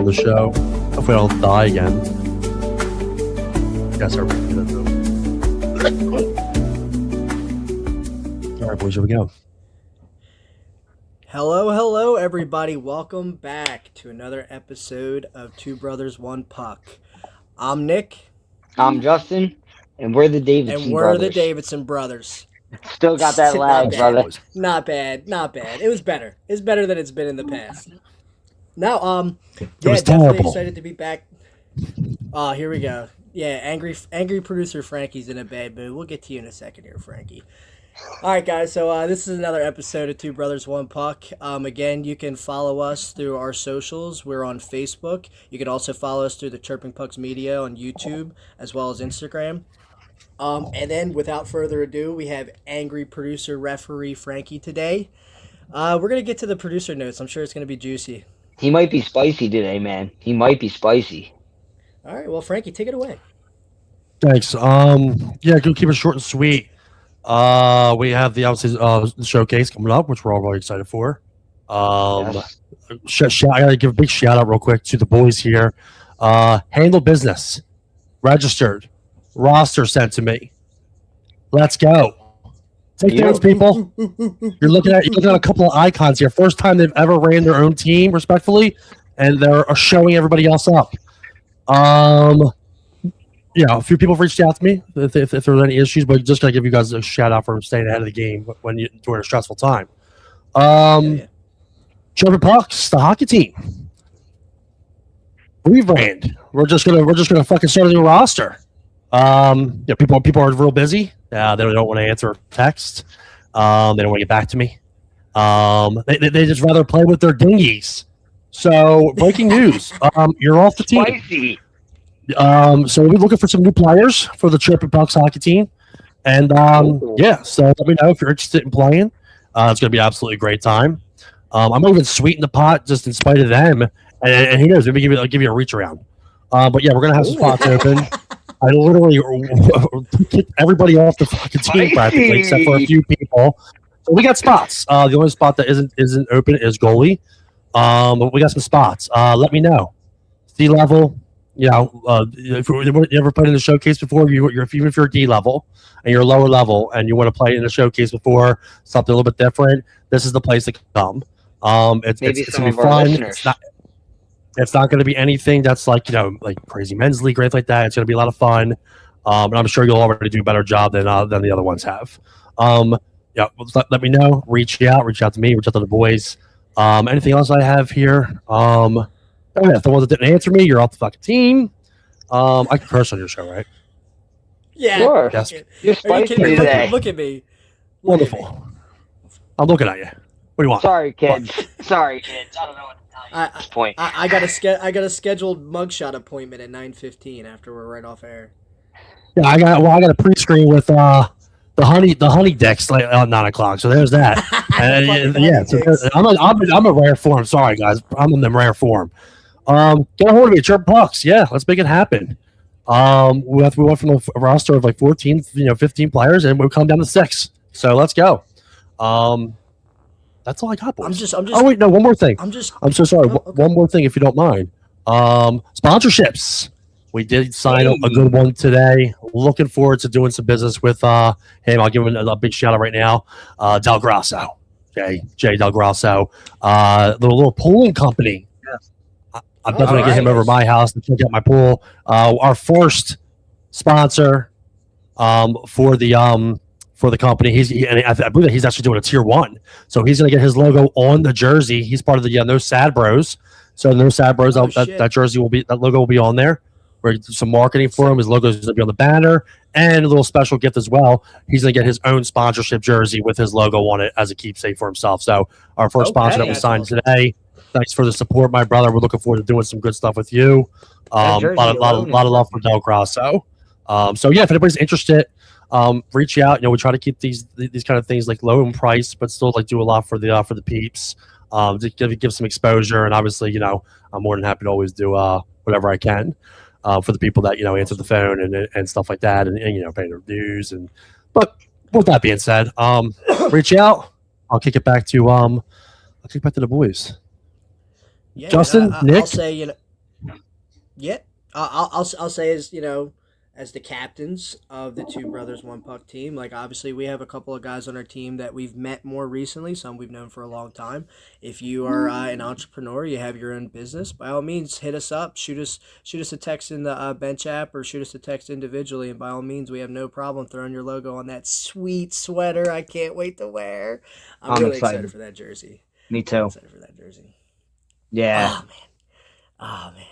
the show. Hopefully I don't die again. Guess our All right, boys, here we go. Hello, everybody. Welcome back to another episode of Two Brothers, One Puck. I'm Nick. I'm Justin, and we're the Davidson brothers. the Davidson brothers. Still got that lag, brother. Not bad. It was better. It's better than it's been in the past. Now, definitely terrible. excited to be back. Here we go. Yeah, angry producer Frankie's in a bad mood. We'll get to you in a second here, Frankie. All right, guys, so this is another episode of Two Brothers, One Puck. Again, you can follow us through our socials. We're on Facebook. You can also follow us through the Chirping Pucks Media on YouTube, as well as Instagram. And then, without further ado, we have angry producer referee Frankie today. We're going to get to the producer notes. I'm sure it's going to be juicy. He might be spicy today, man. He might be spicy. All right, well, Frankie, take it away. Thanks. Yeah, go keep it short and sweet. We have the obviously showcase coming up, which we're all really excited for. Yes. I gotta give a big shout out real quick to the boys here. Handle business, registered, roster sent to me. Let's go. Take those, people. You're looking at a couple of icons here. First time they've ever ran their own team, respectfully, and they're showing everybody else up. Yeah, a few people have reached out to me if there were any issues, but just gotta give you guys a shout out for staying ahead of the game when you're during a stressful time. Chirping Pucks, the hockey team, rebrand. We're just gonna fucking start a new roster. Yeah, people are real busy. They don't want to answer text. They don't want to get back to me. They just rather play with their dinghies. So breaking news, you're off the team. Spicy. So we'll be looking for some new players for the Chirping Pucks hockey team. And yeah, so let me know if you're interested in playing. It's going to be an absolutely great time. I'm even sweeten the pot just in spite of them. And who knows, maybe I'll give you a reach around. But yeah, we're going to have some spots open. I literally kicked everybody off the fucking team practically, except for a few people. So we got spots. The only spot that isn't open is goalie. But we got some spots. Let me know. C-level. You know, if you ever played in the showcase before, even if you're D level and you're lower level and you want to play in the showcase before, something a little bit different, this is the place to come. It's going to be fun. It's not going to be anything that's like crazy men's league or anything like that. It's going to be a lot of fun. And I'm sure you'll already do a better job than the other ones have. Yeah, let me know. Reach out to me. Reach out to the boys. Anything else I have here? Oh, yeah, the ones that didn't answer me, you're off the fucking team. I can curse on your show, right? Yeah. Sure. Yes. You're spicy today. Look at me. Wonderful. I'm looking at you. What do you want? Sorry, kids. I don't know what to tell you at this point. I got a scheduled mugshot appointment at 9:15 after we're right off air. Yeah, I got a pre-screen with the honey decks like at 9 o'clock. So there's that. And, yeah, so I'm a rare form. Sorry, guys, I'm in the rare form. Get a hold of me, Chirping Pucks. Yeah, let's make it happen. We went from a roster of like 14, 15 players, and we've come down to 6. So let's go. That's all I got, boys. I'm just. Oh wait, no, one more thing. I'm so sorry. Okay. One more thing, if you don't mind. Sponsorships. We did sign a good one today. Looking forward to doing some business with him. I'll give him a big shout out right now. Del Grasso, Jay Del Grasso, the little pooling company. I'm definitely gonna get him over to my house to check out my pool. Our first sponsor for the company. I believe that he's actually doing a tier 1, so he's gonna get his logo on the jersey. He's part of the No Sad Bros. So No Sad Bros. That jersey that logo will be on there. We're gonna do some marketing for him. His logo is gonna be on the banner, and a little special gift as well. He's gonna get his own sponsorship jersey with his logo on it as a keepsake for himself. So our first sponsor that we signed today. Thanks for the support, my brother. We're looking forward to doing some good stuff with you. A lot of love for Del Grasso. So yeah, if anybody's interested, reach out. We try to keep these kind of things like low in price, but still like do a lot for the peeps. To give some exposure, and obviously, I'm more than happy to always do whatever I can for the people that answer the phone and stuff like that, and pay their dues. But with that being said, reach out. I'll kick it back to the boys. Yeah, Justin, Nick. I'll say, Yeah, I'll say as as the captains of the Two Brothers One Puck team. Like obviously we have a couple of guys on our team that we've met more recently. Some we've known for a long time. If you are an entrepreneur, you have your own business. By all means, hit us up. Shoot us a text in the bench app or shoot us a text individually. And by all means, we have no problem throwing your logo on that sweet sweater. I can't wait to wear. I'm really excited for that jersey. Me too. I'm excited for that jersey. Yeah. Oh man.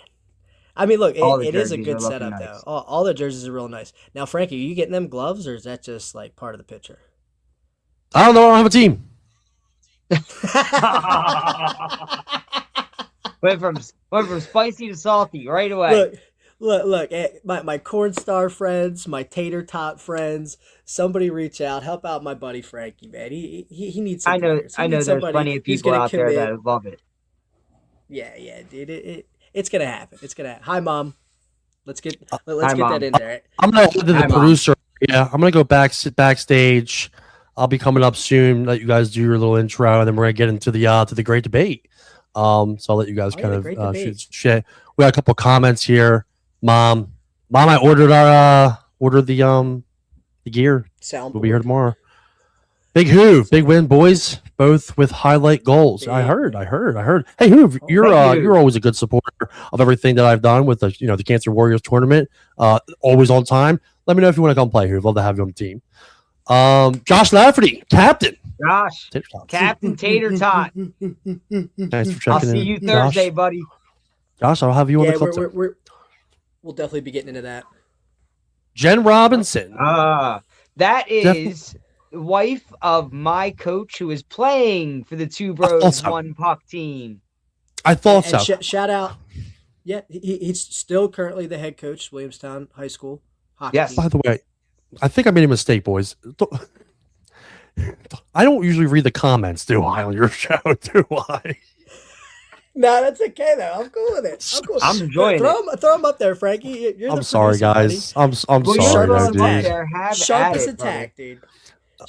I mean, look, it is a jerseys good are setup, looking though. nice. All the jerseys are real nice. Now, Frankie, are you getting them gloves, or is that just like part of the picture? I don't know. I don't have a team. went from spicy to salty right away. Look. My CornStar friends, my Tater Tot friends, somebody reach out, help out my buddy Frankie, man. He needs some players. I know. There's plenty of people out there that love it. Yeah, dude. It's gonna happen. It's gonna. Hi, Mom. Let's get Mom. that in there. I'm gonna head to the Mom. producer. Yeah, I'm gonna go backstage. I'll be coming up soon. Let you guys do your little intro, and then we're gonna get into the great debate. So I'll let you guys shoot shit. We got a couple comments here. Mom, I ordered the gear. Sound. We'll be here tomorrow. Big win, boys. Both with highlight goals. Big. I heard. Hey, Hoove, you're always a good supporter of everything that I've done with the Cancer Warriors tournament. Always on time. Let me know if you want to come play, Hoove. Love to have you on the team. Josh Lafferty, captain. Josh, Captain Tater Tot. Thanks for checking in. I'll see you Thursday, buddy. Josh, I'll have you on the club. We'll definitely be getting into that. Jen Robinson. That is the wife of my coach who is playing for the Two Bros One Puck team. I thought so. Shout out. Yeah, he's still currently the head coach, Williamstown High School hockey team. By the way, I think I made a mistake, boys. I don't usually read the comments, do I, on your show, do I? No, that's okay though. I'm cool with it. I'm cool. I'm enjoying it. Throw them up there, Frankie. I'm sorry, guys. I'm sorry, dude. Sharpest attack, dude.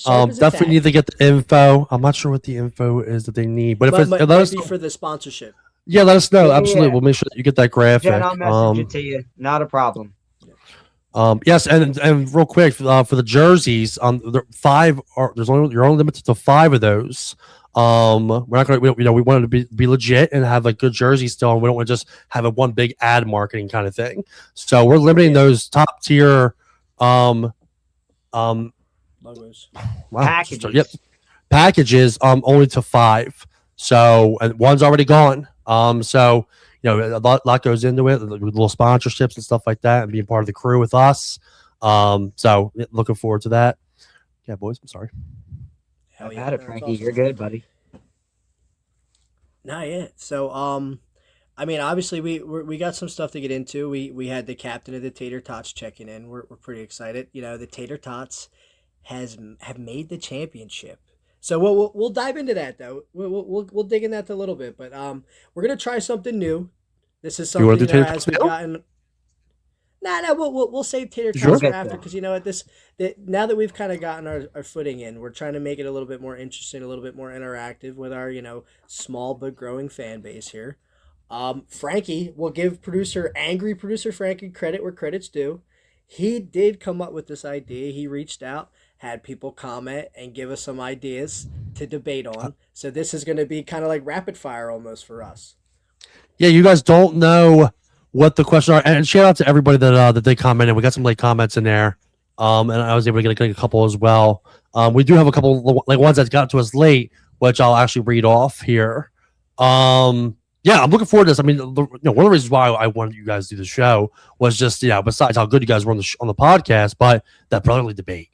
Definitely need to get the info. I'm not sure what the info is that they need, but if it's let us know for the sponsorship. Yeah, let us know. Absolutely, we'll make sure that you get that graphic. Jen, I'll message it to you. Not a problem. Yes, and real quick for the jerseys, you're only limited to 5 of those. We're not going to, we wanted to be legit and have a good jersey still, and we don't want to just have a one big ad marketing kind of thing. So we're limiting those top tier, logos. Packages. Packages, only to 5. So, and one's already gone. So, a lot goes into it, little sponsorships and stuff like that, and being part of the crew with us. So looking forward to that. Yeah, boys, I'm sorry. I've had it, Frankie. Awesome. You're good, buddy. Not yet. So, I mean, obviously we got some stuff to get into. We had the captain of the Tater Tots checking in. We're pretty excited. The Tater Tots have made the championship. So we'll dive into that though. We'll dig in that a little bit, but we're gonna try something new. This is something that has gotten. No, we'll save Tater Tots for after because now that we've kind of gotten our footing in, we're trying to make it a little bit more interesting, a little bit more interactive with our small but growing fan base here. Frankie, we'll give angry producer Frankie credit where credit's due. He did come up with this idea. He reached out, had people comment and give us some ideas to debate on. So this is going to be kind of like rapid fire almost for us. Yeah, you guys don't know what the questions are, and shout out to everybody that they commented. We got some late comments in there, and I was able to get a couple as well. We do have a couple like ones that got to us late, which I'll actually read off here. Yeah, I'm looking forward to this. I mean, one of the reasons why I wanted you guys to do the show was just besides how good you guys were on the podcast, but that brotherly debate.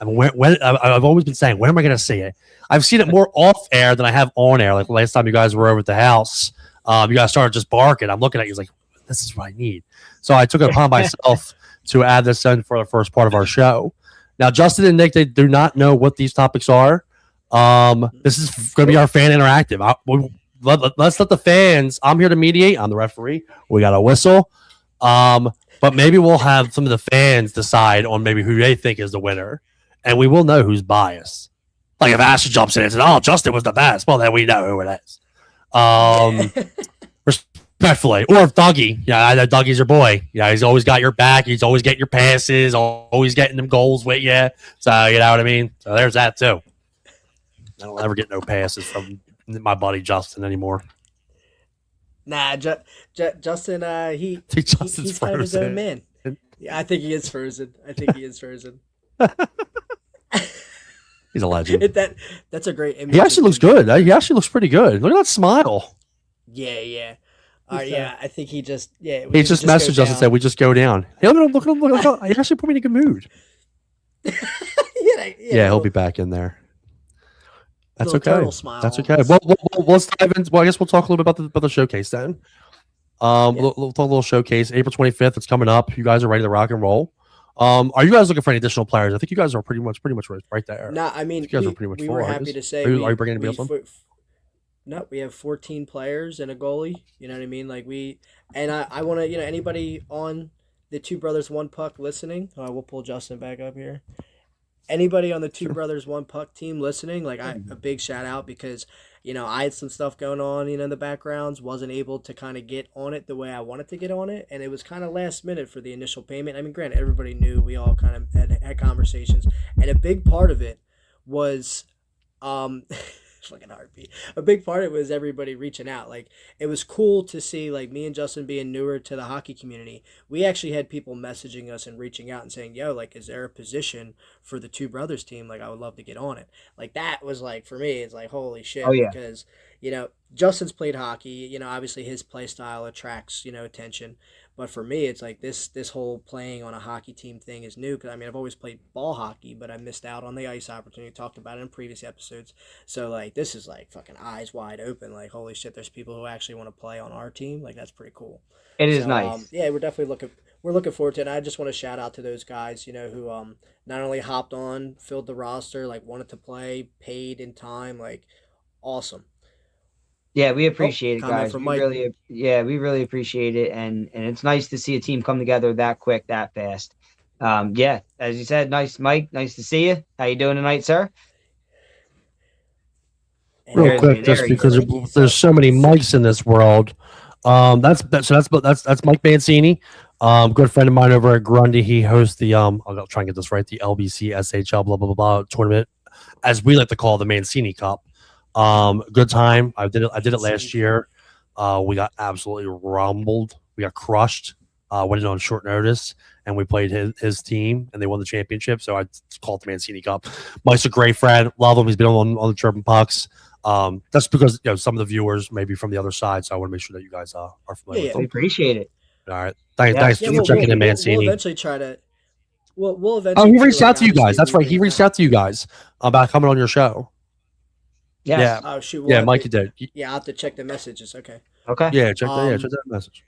I mean, when I've always been saying, when am I going to see it? I've seen it more off air than I have on air. Like the last time you guys were over at the house, you guys started just barking. I'm looking at you like, this is what I need. So I took it upon myself to add this in for the first part of our show. Now, Justin and Nick, they do not know what these topics are. This is going to be our fan interactive. Let's let the fans. I'm here to mediate. I'm the referee. We got a whistle. But maybe we'll have some of the fans decide on maybe who they think is the winner, and we will know who's biased. Like if Ashley jumps in and says, "Oh, Justin was the best," well, then we know who it is. Definitely. Or if Dougie. Yeah, I know Dougie's your boy. Yeah, he's always got your back. He's always getting your passes, always getting them goals with you. So, you know what I mean? So, there's that, too. I don't ever get no passes from my buddy Justin anymore. Nah, Justin, Justin's he's kind of his own man. Yeah, I think he is frozen. He's a legend. That's a great image. He actually looks good. He actually looks pretty good. Look at that smile. Yeah. Yeah, I think he just He just messaged us and said, we just go down. Hey, look. He actually put me in a good mood. Yeah, he'll be back in there. That's okay. That's okay. Well, let's dive in. Well, I guess we'll talk a little bit about the showcase then. We'll talk a little showcase. April 25th. It's coming up. You guys are ready to rock and roll. Are you guys looking for any additional players? I think you guys are pretty much right there. No, I mean, you guys are pretty much we full, were happy to say. Are you bringing anybody else on? No, we have 14 players and a goalie. You know what I mean? Like I want to, anybody on the Two Brothers One Puck listening. We'll pull Justin back up here. Anybody on the Two Brothers One Puck team listening, a big shout out because I had some stuff going on in the backgrounds, wasn't able to kind of get on it the way I wanted to get on it, and it was kind of last minute for the initial payment. I mean, granted, everybody knew, we all kind of had conversations, and a big part of it was fucking heartbeat. A big part of it was everybody reaching out. Like, it was cool to see, like, me and Justin being newer to the hockey community. We actually had people messaging us and reaching out and saying, yo, like, is there a position for the Two Brothers team? Like, I would love to get on it. Like, that was, like, for me, it's like, holy shit. Oh, yeah. Because, Justin's played hockey. Obviously his play style attracts, attention. But for me, it's like this whole playing on a hockey team thing is new. Because, I mean, I've always played ball hockey, but I missed out on the ice opportunity. Talked about it in previous episodes. So, like, this is, like, fucking eyes wide open. Like, holy shit, there's people who actually want to play on our team. Like, that's pretty cool. It is nice. Yeah, we're definitely looking forward to it. And I just want to shout out to those guys, who not only hopped on, filled the roster, like, wanted to play, paid in time. Like, awesome. Yeah, we appreciate it, guys. We really appreciate it, and it's nice to see a team come together that quick, that fast. Yeah, as you said, nice, Mike. Nice to see you. How you doing tonight, sir? Real quick, just because there's so many mics in this world. That's Mike Mancini, good friend of mine over at Grundy. He hosts the I'll try and get this right, the LBC SHL blah blah blah tournament, as we like to call the Mancini Cup. Good time. I did it last year. We got absolutely rumbled. We got crushed. Went in on short notice, and we played his team, and they won the championship. So I called it the Mancini Cup. Mike's a great friend. Love him. He's been on the Chirping Pucks. That's because some of the viewers maybe from the other side. So I want to make sure that you guys are familiar with him. We appreciate it. All right. Thanks for checking in, Mancini. We'll eventually try to. We'll eventually. Oh, he reached out to you guys. That's right. He reached out to you guys about coming on your show. Yes. Yeah. Oh shoot. Yeah, Mikey did. Yeah, I'll have to check the messages. Okay. Yeah, check that message.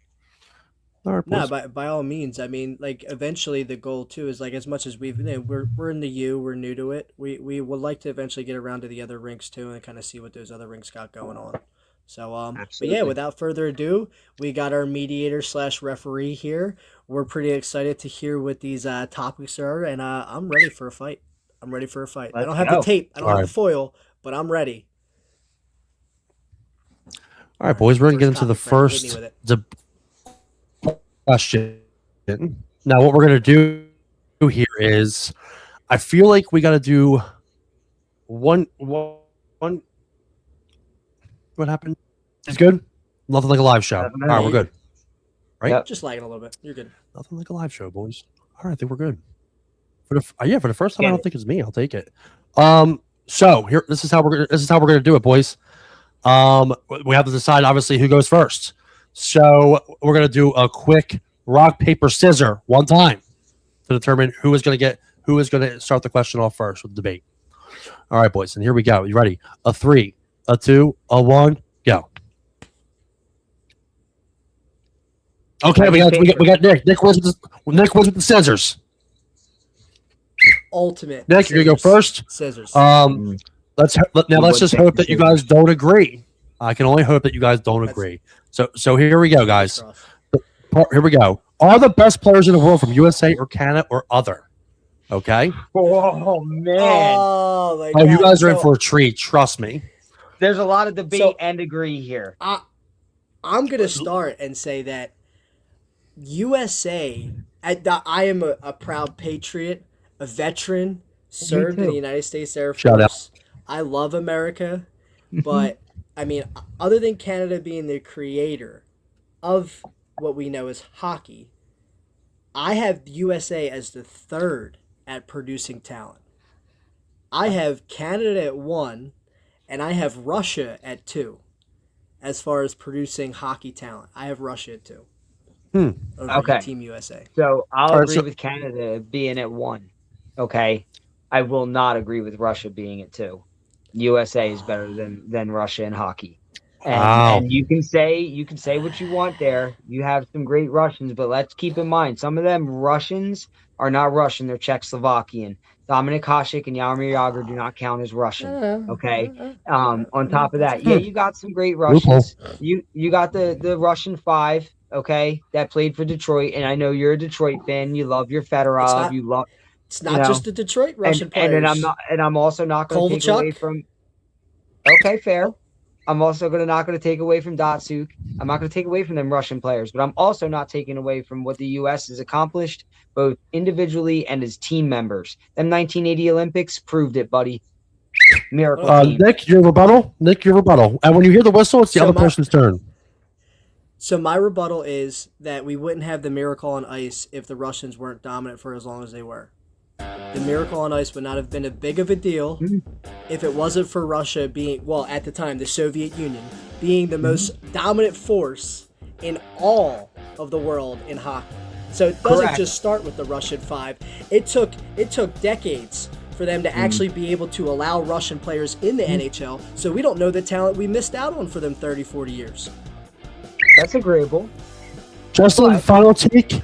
All right, no, by all means. I mean, like, eventually the goal too is, like, as much as we're in the U, we're new to it. We would like to eventually get around to the other rinks too and kind of see what those other rinks got going on. So but yeah, without further ado, we got our mediator / referee here. We're pretty excited to hear what these topics are, and I'm ready for a fight. I don't have the tape. I don't have the foil. But I'm ready. All right, boys. We're going to get into the first question. Now, what we're going to do here is, I feel like we got to do one. What happened? It's good? Nothing like a live show. All right, we're good. Right? Yep. Just lagging a little bit. You're good. Nothing like a live show, boys. All right, I think we're good. For the first time, I don't think it's me. I'll take it. So here, this is how we're gonna do it, boys. We have to decide obviously who goes first. So we're gonna do a quick rock paper scissors one time to determine who is gonna start the question off first with the debate. All right, boys, and here we go. You ready? A 3, a 2, a 1, go. Okay, we got Nick. Nick was with the scissors. Ultimate. Nick, you're gonna go first. Scissors. Let's just hope that you guys don't agree. I can only hope that you guys don't agree. So here we go, guys. Here we go. Are the best players in the world from USA or Canada or other? Okay. Oh man. Oh my God. You guys are in for a treat. Trust me. There's a lot of debate and agree here. I'm gonna start and say that USA. I am a proud patriot, a veteran, served in too. the United States Air Shout out. Force. I love America, but I mean, other than Canada being the creator of what we know as hockey, I have USA as the third at producing talent. I have Canada at 1, and I have Russia at 2. As far as producing hockey talent, I have Russia at 2. Over Okay. Team USA. So I'll All right, agree so- with Canada being at 1. Okay. I will not agree with Russia being at 2. USA is better than Russia in hockey. Wow. And you can say what you want there. You have some great Russians, but let's keep in mind some of them Russians are not Russian, they're Czechoslovakian. Dominik Hasek and Jaromir Jagr do not count as Russian. Okay. On top of that, yeah, you got some great Russians. You got the Russian 5, okay, that played for Detroit, and I know you're a Detroit fan. You love your Fedorov. It's not just the Detroit Russian players. And I'm also not going to take away from. Okay, fair. I'm also not going to take away from Datsuk. I'm not going to take away from them Russian players, but I'm also not taking away from what the U.S. has accomplished, both individually and as team members. Them 1980 Olympics proved it, buddy. Miracle team. Nick, your rebuttal. And when you hear the whistle, it's the other person's turn. So my rebuttal is that we wouldn't have the Miracle on Ice if the Russians weren't dominant for as long as they were. The Miracle on Ice would not have been a big of a deal if it wasn't for Russia being, well, at the time, the Soviet Union, being the most dominant force in all of the world in hockey. So it doesn't just start with the Russian 5. It took decades for them to actually be able to allow Russian players in the NHL, so we don't know the talent we missed out on for them 30, 40 years. That's agreeable. Justin, final take?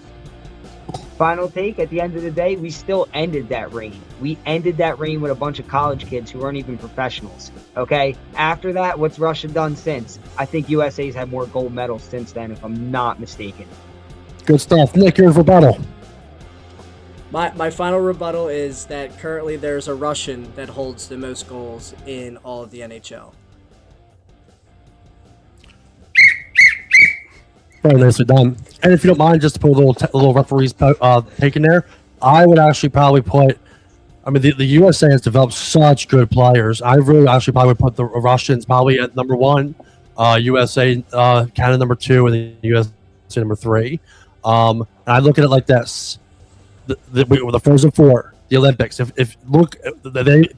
Final take, at the end of the day, we still ended that reign. We ended that reign with a bunch of college kids who weren't even professionals. Okay? After that, what's Russia done since? I think USA's had more gold medals since then, if I'm not mistaken. Good stuff. Nick, your rebuttal. My final rebuttal is that currently there's a Russian that holds the most goals in all of the NHL. Very nicely done. And if you don't mind, just to put a little referee's take in there, I would actually probably put. I mean, the USA has developed such good players. I really actually probably would put the Russians probably at number 1, USA, Canada number 2, and the USA number 3. And I look at it like this: the Frozen Four, the Olympics. If look,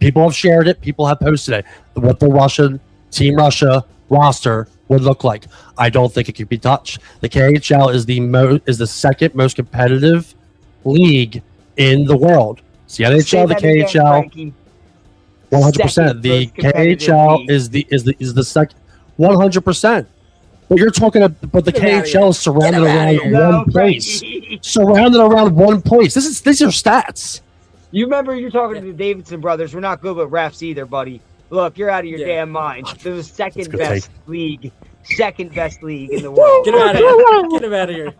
people have shared it, people have posted it. What the Russian Team Russia roster would look like. I don't think it could be touched. The KHL is the second most competitive league in the world. It's the NHL, the KHL, 100%. The KHL is the second, 100%. But you're talking about, but the KHL is surrounded around one place. Surrounded around one place. These are stats. You remember you're talking to the Davidson brothers. We're not good with refs either, buddy. Look, you're out of your damn mind. They're the second best league in the world. Get him out of here. Get him out of here.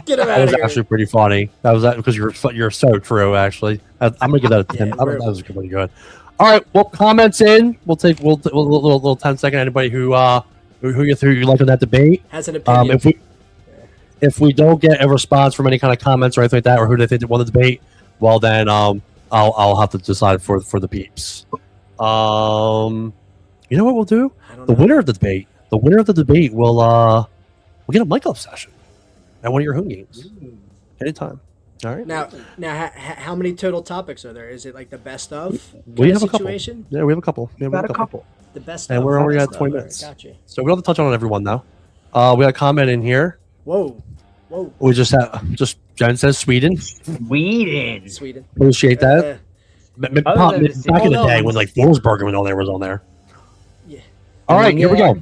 Get him out That of was here. actually pretty funny. That was because you're so true. Actually, I'm gonna give that a 10. I thought that was pretty good. All right, well, comments in. We'll little 10-second. Anybody who you like on that debate has an opinion. If we don't get a response from any kind of comments or anything like that, or who they think won the debate, well then I'll have to decide for the peeps. You know what we'll do? The winner of the debate will get a mic-up session at one of your home games anytime. All right. Now, how many total topics are there? Is it like the best of? We have a couple. Situation? Yeah, we have a couple. The best. And of. we're already at 20 minutes. So we don't have to touch on everyone now. We got a comment in here. Whoa. We just Jen says Sweden. Appreciate that. Back in the day when like Forsberg and all there was on there. Yeah. All right, here we go.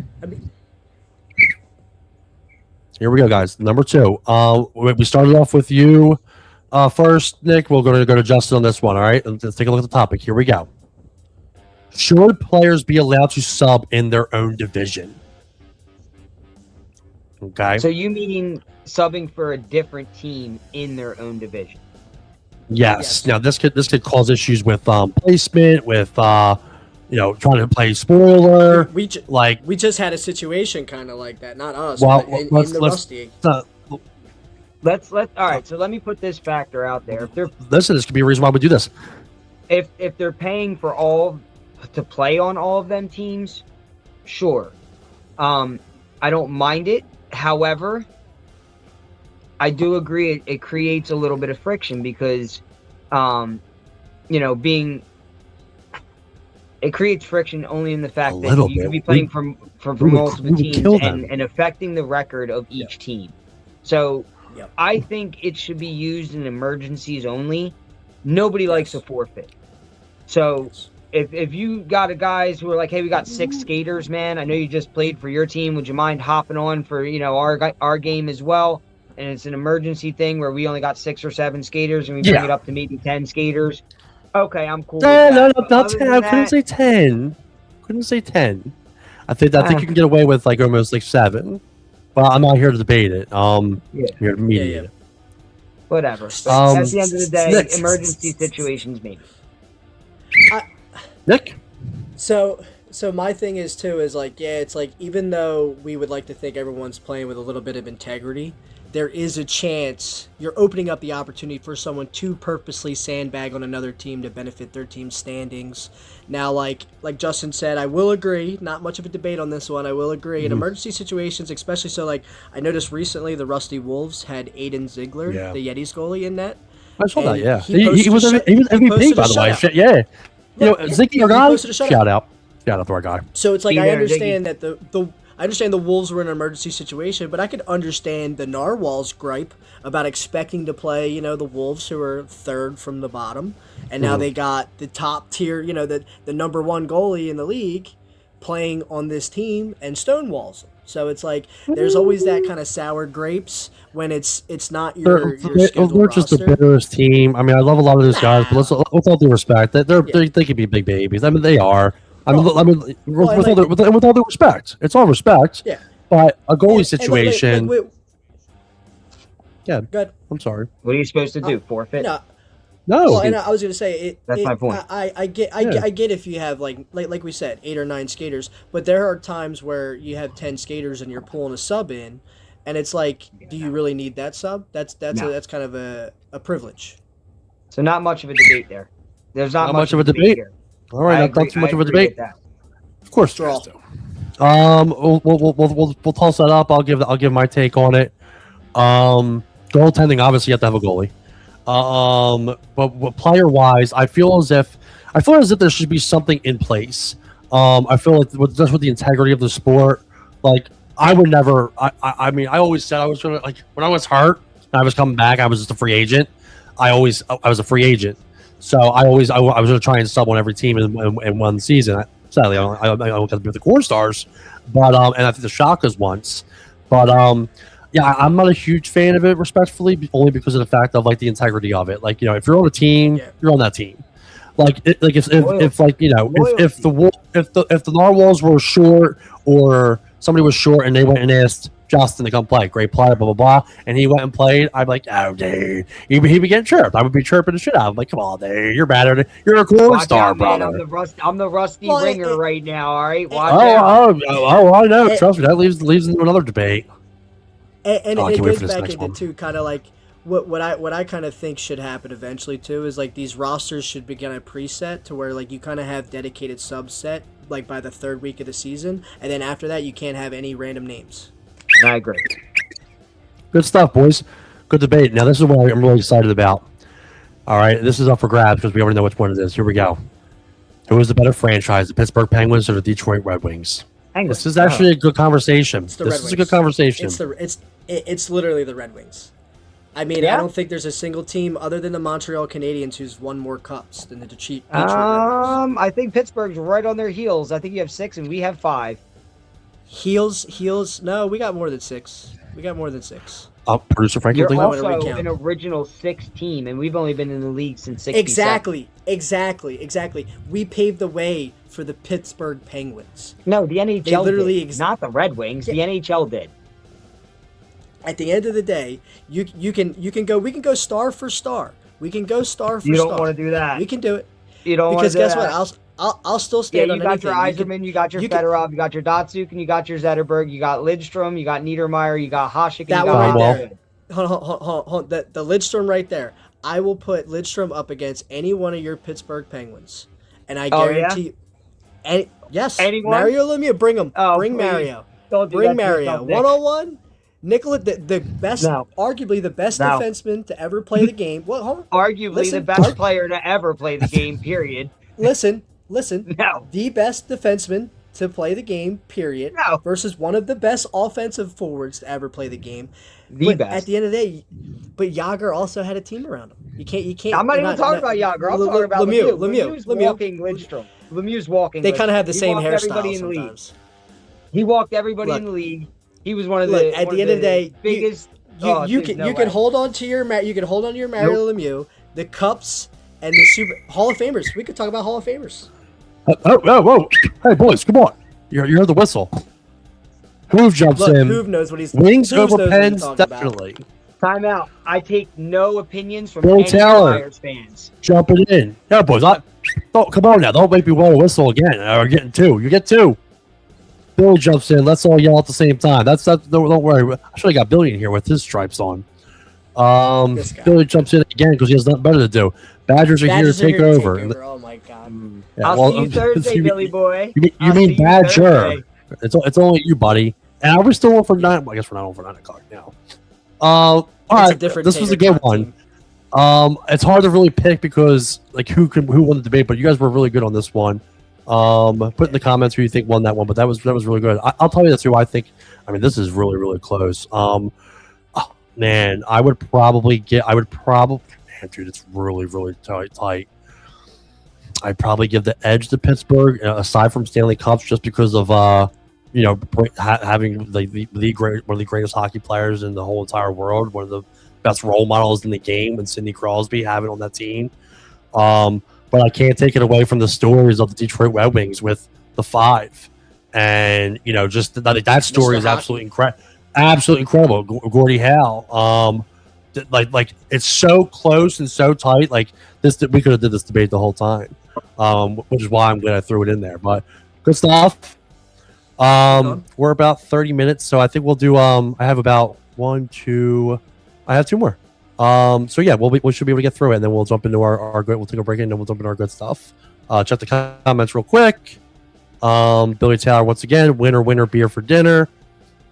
Here we go, guys. Number 2. We started off with you first, Nick. We're going to go to Justin on this one. All right, let's take a look at the topic. Here we go. Should players be allowed to sub in their own division? Okay. So you mean subbing for a different team in their own division? Yes. Now this could cause issues with placement, with trying to play spoiler. We just had a situation kind of like that. Not us, Well, but in let's- the let's- Rusty. Let's all right. So let me put this factor out there. This could be a reason why we do this. If they're paying for all to play on all of them teams, sure. I don't mind it. However, I do agree it creates a little bit of friction because, it creates friction only in the fact that you could be playing from multiple teams and affecting the record of each team. So I think it should be used in emergencies only. Nobody likes a forfeit. So if you got guys who are like, hey, we got 6 skaters, man. I know you just played for your team. Would you mind hopping on for our game as well? And it's an emergency thing where we only got 6 or 7 skaters and we bring it up to maybe 10 skaters. Okay, I'm cool. No, with that. not 10. I couldn't say 10. I think you can get away with like almost like 7. Well, I'm not here to debate it. I'm here to mediate it. Whatever. But at the end of the day, emergency situations maybe. Nick? So my thing is too is like, it's like even though we would like to think everyone's playing with a little bit of integrity, there is a chance you're opening up the opportunity for someone to purposely sandbag on another team to benefit their team's standings. Now, like Justin said, I will agree. Not much of a debate on this one. I will agree. In emergency situations, especially so, like I noticed recently, the Rusty Wolves had Aiden Ziegler, the Yetis goalie, in net. I saw that. Yeah, he was MVP by the way. shutout. Yeah, Ziggy, our guy. posted a shutout. Shout out to our guy. So it's like Be I there, understand that I understand the Wolves were in an emergency situation, but I could understand the Narwhals' gripe about expecting to play, the Wolves who are third from the bottom, and now they got the top tier, the number 1 goalie in the league playing on this team and stonewalls them. So it's like there's always that kind of sour grapes when it's not your scheduled They're just the roster. bitterest team. I mean, I love a lot of those guys, but with all due respect, they can be big babies. I mean, they are. With all due respect, it's all respect. Yeah. But a goalie situation. Good. I'm sorry. What are you supposed to do? Forfeit? No. Well, and I was gonna say That's my point. I get if you have like we said 8 or 9 skaters, but there are times where you have 10 skaters and you're pulling a sub in, and it's like, do you really need that sub? That's kind of a privilege. So not much of a debate there. There's not much of a debate. here. All right, not too much of a debate. Of course, Draw. We'll toss that up. I'll give my take on it. Goaltending, obviously, you have to have a goalie. But player wise, I feel as if there should be something in place. I feel like with the integrity of the sport, like I would never. I mean, I always said I was gonna, like, when I was hurt and I was coming back, I was just a free agent. I was a free agent, so I was gonna try and sub on every team in one season. Sadly, I got to be with the CornStars, but and I think the Shockers once, but yeah, I'm not a huge fan of it, respectfully, only because of the fact of like the integrity of it. Like, if you're on a team, you're on that team. Like, if the Narwhals were short or somebody was short and they went and asked Justin to come play, great player, blah blah blah, and he went and played, I'd be like, oh dude, he'd be getting chirped. I would be chirping the shit out of him. Like, come on, dude, you're better. You're a CornStar, brother. I'm the rusty ringer right now. All right, watch out. I know. Trust me, that leaves into another debate. And it goes back into too, kind of like what I kind of think should happen eventually too is like these rosters should begin a preset to where like you kind of have dedicated subset like by the 3rd week of the season, and then after that you can't have any random names. I agree. Good stuff, boys. Good debate. Now this is what I'm really excited about. All right, this is up for grabs because we already know which one it is. Here we go. Who is the better franchise, the Pittsburgh Penguins or the Detroit Red Wings? This is actually a good conversation. This is a good conversation. It's literally the Red Wings. I mean, I don't think there's a single team other than the Montreal Canadiens who's won more cups than the Detroit Red Wings. I think Pittsburgh's right on their heels. I think you have 6 and we have 5. Heels. No, we got more than 6. Producer Frank, you're also an original 6 team, and we've only been in the league since '67. Exactly. We paved the way for the Pittsburgh Penguins. No, the NHL they literally did, not the Red Wings. The NHL did. At the end of the day, you can go. We can go star for star. We can go star for star. You don't want to do that. We can do it. You don't because want to guess do what? that. I'll still Yeah, stand you on got your anything. Yzerman, you got your you can- Fedorov, you got your Datsuk, and you got your Zetterberg, you got Lidstrom, you got Niedermeyer, you got Hasek, and That you one got right Cromwell. there. Hold. The Lidstrom right there. I will put Lidstrom up against any one of your Pittsburgh Penguins, and I Oh, yeah? guarantee. Yes, Anyone? Mario Lemieux, bring him. Oh, Bring please. Mario. Don't do Bring that to Mario. yourself, Nick. 101. Nicola, the best, No. arguably the best No. defenseman to ever play the game. What? Hold on. Arguably Listen, the best player to ever play the game, period. Listen. No. The best defenseman to play the game, period. No. Versus one of the best offensive forwards to ever play the game. The But best. at the end of the day, but Yager also had a team around him. You can't. I'm not you're even talking about Yager. I'm talking about Lemieux. Lemieux's walking Lidstrom. Lemieux's walking. They kind of have the He same walked everybody hairstyle in the league. sometimes. He walked everybody Look. in the league. He was one of Look, the at the end of the day, biggest. You can hold on to your Mario Lemieux, the cups, and the Super Hall of Famers. We could talk about Hall of Famers. Whoa. Hey, boys, come on. You're the whistle. Hoove jumps Look, in. Hoove knows what he's Wings Hoove over knows what he's pens, talking about. definitely. Time out. I take no opinions from Bill any Taylor. Flyers fans. Jumping in. Yeah, boys. Come on now. Don't make me blow a whistle again. We're getting two. You get two. Bill jumps in. Let's all yell at the same time. Don't worry. I should have got Billy in here with his stripes on. This guy. Billy jumps in again because he has nothing better to do. Badgers are here to take over. Oh my god. Yeah, I'll see you Thursday, Billy boy. You I'll mean see you Badger? Thursday. It's only you, buddy. And are we still on for 9? Well, I guess we're not on for 9 o'clock now. All right, this was a good one. It's hard to really pick because who won the debate, but you guys were really good on this one. Put in the comments who you think won that one, but that was really good. I'll tell you that's who I think. I mean, this is really close. Man, I would probably, man, dude, it's really tight. I'd probably give the edge to Pittsburgh, aside from Stanley Cups, just because of having one of the greatest hockey players in the whole entire world, one of the best role models in the game, and Sidney Crosby having on that team. But I can't take it away from the stories of the Detroit Red Wings with the 5, and just that story is absolutely incredible. Absolutely incredible, Gordie Howe. It's so close and so tight. Like this, we could have did this debate the whole time, which is why I'm glad I threw it in there. But good stuff. We're about 30 minutes, so I think we'll do. I have about 1, 2. I have 2 more. So yeah, we should be able to get through it, and then we'll jump into our good. We'll take a break, and then we'll jump into our good stuff. Check the comments real quick. Billy Taylor once again. Winner, beer for dinner.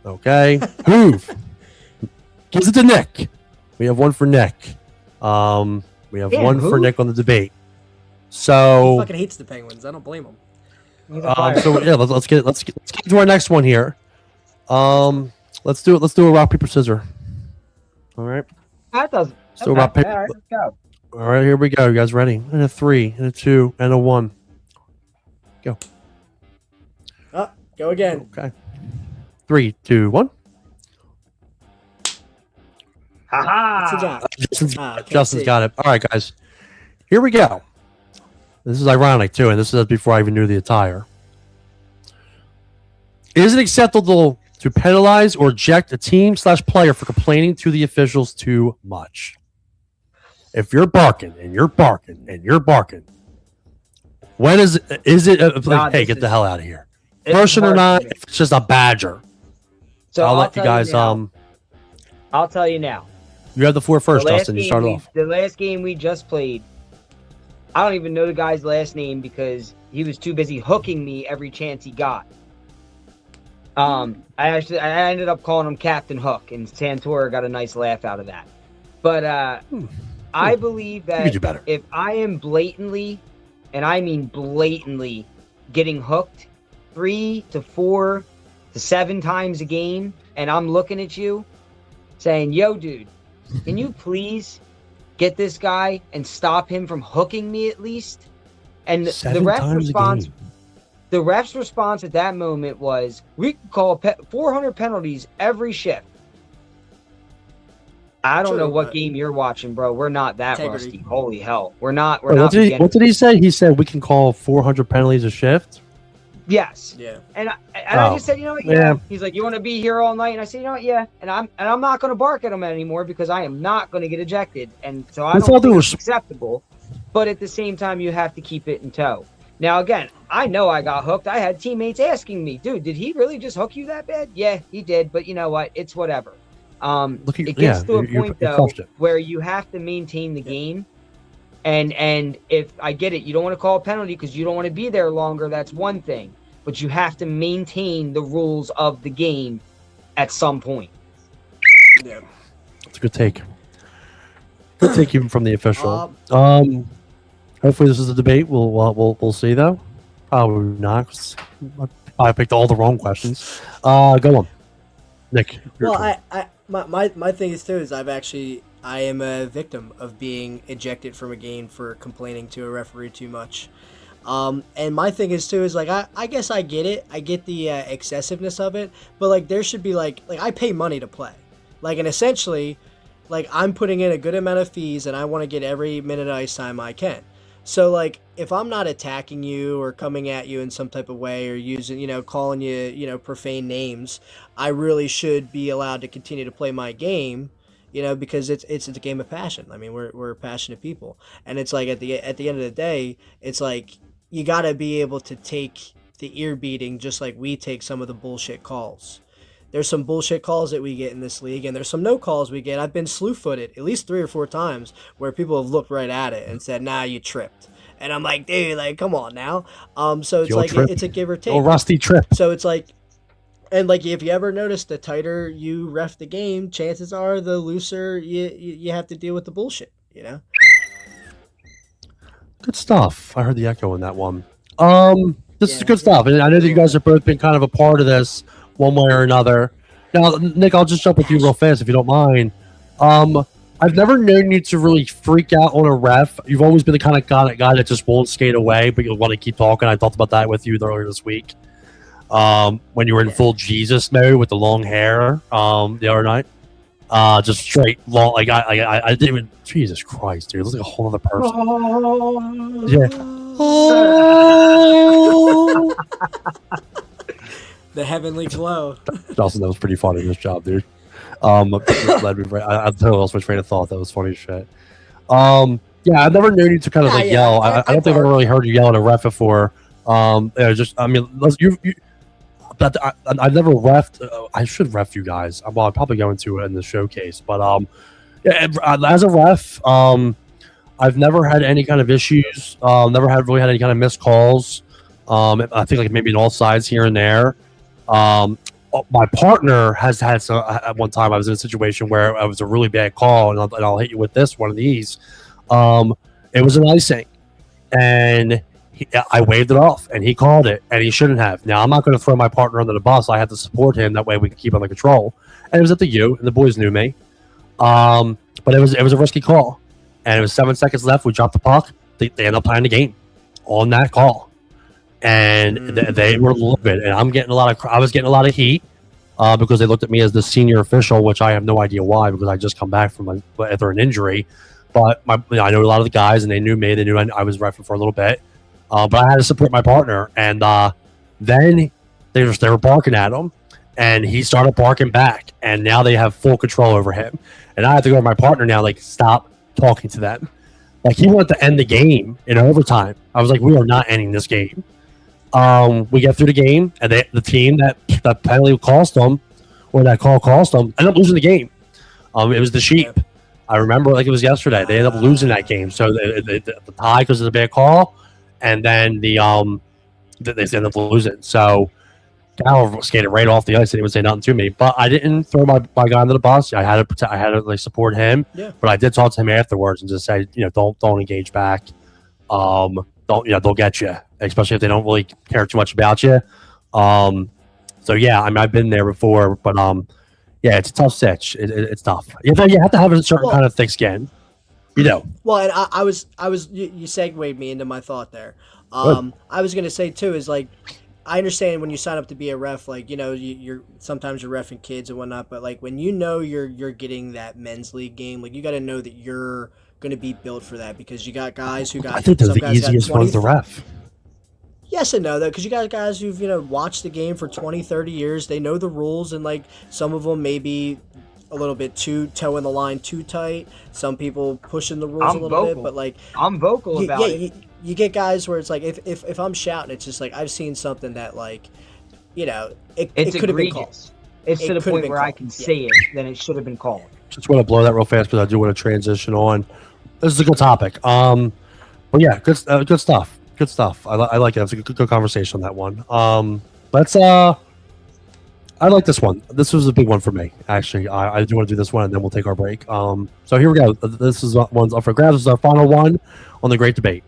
Okay. Hoove gives it to Nick. We have one for Nick. We have one for Nick on the debate. So He fucking hates the Penguins. I don't blame him. so yeah, let's get to our next one here. Let's do a rock paper scissors. All right. That doesn't. Let's do a rock paper. All right, let's go. All right, here we go. You guys ready? And a 3, and a 2, and a 1. Go. Go again. Okay. 3, 2, 1. Ha What's Justin's got it. All right, guys. Here we go. This is ironic too, and this is before I even knew the attire. Is it acceptable to penalize or eject a team/player for complaining to the officials too much? If you're barking and you're barking and you're barking, when is it like, hey, get the hell out of here? Person or not, if it's just a badger. So I'll let you guys. I'll tell you now. You have the floor first, Dustin. You start off. The last game we just played, I don't even know the guy's last name because he was too busy hooking me every chance he got. I ended up calling him Captain Hook, and Santora got a nice laugh out of that. But I believe that if I am blatantly, and I mean blatantly, getting hooked 3 to 4 to 7 times a game, and I'm looking at you saying, yo, dude, can you please get this guy and stop him from hooking me at least? And the ref's response at that moment was, we can call 400 penalties every shift. I don't know what game you're watching, bro. We're not that rusty. Holy hell. We're not. What did he say? He said we can call 400 penalties a shift? Yes. Yeah. And I just said, you know what? Yeah. He's like, you want to be here all night? And I said, you know what? Yeah. And I'm not going to bark at him anymore because I am not going to get ejected. And so I don't think it's acceptable. But at the same time, you have to keep it in tow. Now, again, I know I got hooked. I had teammates asking me, dude, did he really just hook you that bad? Yeah, he did. But you know what? It's whatever. It gets to a point, though, where you have to maintain the game. And if I get it, you don't want to call a penalty because you don't want to be there longer. That's one thing. But you have to maintain the rules of the game at some point. Yeah. That's a good take. Good take even from the official. Hopefully this is a debate. We'll see though. Probably not. 'Cause I picked all the wrong questions. Go on, Nick. Well, my thing is too is I am a victim of being ejected from a game for complaining to a referee too much. And my thing is too is like I guess I get it. I get the excessiveness of it, but like there should be like I pay money to play, like, and essentially, like, I'm putting in a good amount of fees and I want to get every minute of ice time I can. So like if I'm not attacking you or coming at you in some type of way or using calling you profane names, I really should be allowed to continue to play my game. Because it's a game of passion. I mean, we're passionate people, and it's like at the end of the day, it's like you got to be able to take the ear beating just like we take some of the bullshit calls. There's some bullshit calls that we get in this league, and there's some no calls we get. I've been slew-footed at least 3 or 4 times where people have looked right at it and said, "Nah, you tripped," and I'm like, "Dude, like, come on now." So it's like it's a give or take. Oh, rusty trip. So it's like. And like if you ever notice, the tighter you ref the game, chances are the looser you have to deal with the bullshit. Good stuff. I heard the echo in that one. This is good stuff, and I know that you guys have both been kind of a part of this one way or another. Now, Nick, I'll just jump with you real fast if you don't mind. I've never known you to really freak out on a ref. You've always been the kind of guy that just won't skate away, but you'll want to keep talking. I talked about that with you earlier this week. When you were in full Jesus mode with the long hair, the other night, just straight long, like I didn't even, Jesus Christ, dude, it looks like a whole other person. Yeah. The heavenly glow. Dawson, that was pretty funny. This job, dude. I'll tell you else my train of thought. That was funny as shit. Yeah, I've never known you to kind of yell. I don't think I've ever really heard you yell at a ref before. But I've never refed. I should ref you guys. Well, I'm probably going to in the showcase. But as a ref, I've never had any kind of issues. Never really had any kind of missed calls. I think like maybe on all sides here and there. My partner has had some. At one time, I was in a situation where it was a really bad call, and I'll hit you with one of these. It was an icing, and I waved it off, and he called it, and he shouldn't have. Now, I'm not going to throw my partner under the bus. I had to support him. That way we can keep under control. And it was up to you, and the boys knew me. But it was a risky call. And it was 7 seconds left. We dropped the puck. They ended up playing the game on that call. And they were livid. And I was getting a lot of heat because they looked at me as the senior official, which I have no idea why, because I just come back from after an injury. But I know a lot of the guys, and they knew me. They knew I was reffing for a little bit. But I had to support my partner, and then they were barking at him, and he started barking back, and now they have full control over him. And I have to go to my partner now, like, stop talking to them. Like, he wanted to end the game in overtime. I was like, we are not ending this game. We get through the game, and the team that penalty cost them, or that call cost them, ended up losing the game. It was the Sheep. I remember like it was yesterday. They ended up losing that game. So the tie because of the bad call. And then they ended up losing. So Cal skated right off the ice. He didn't even say nothing to me. But I didn't throw my guy under the bus. I had to like support him. Yeah. But I did talk to him afterwards and just say, don't engage back. They'll get you, especially if they don't really care too much about you. So yeah, I mean, I've been there before, but yeah, it's a tough stitch. It's tough. You have to have a certain kind of thick skin. Well, and I was you segued me into my thought there. I was gonna say too is like I understand when you sign up to be a ref, like you're sometimes you're reffing kids and whatnot, but like when you're getting that men's league game, like you got to know that you're gonna be built for that because you got guys who got. I think they're the easiest ones to ref. Yes and no, though, because you got guys who've watched the game for 20, 30 years. They know the rules, and like some of them maybe a little bit too toeing the line too tight. Some people pushing the rules I'm a little bit, vocal. but like I'm vocal about it. you get guys where it's like if I'm shouting, it's just like I've seen something that like, you know, it could have been called. Egregious. It's to the could have point been where I called. can Yeah. say it, then it should have been called. Just want to blow that real fast because I do want to transition on. This is a good topic. But yeah, good stuff. Good stuff. I like it. It's a good conversation on that one. Let's I like this one. This was a big one for me, actually. I do want to do this one, and then we'll take our break. So here we go. This is one's up for grabs. This is our final one on the great debate.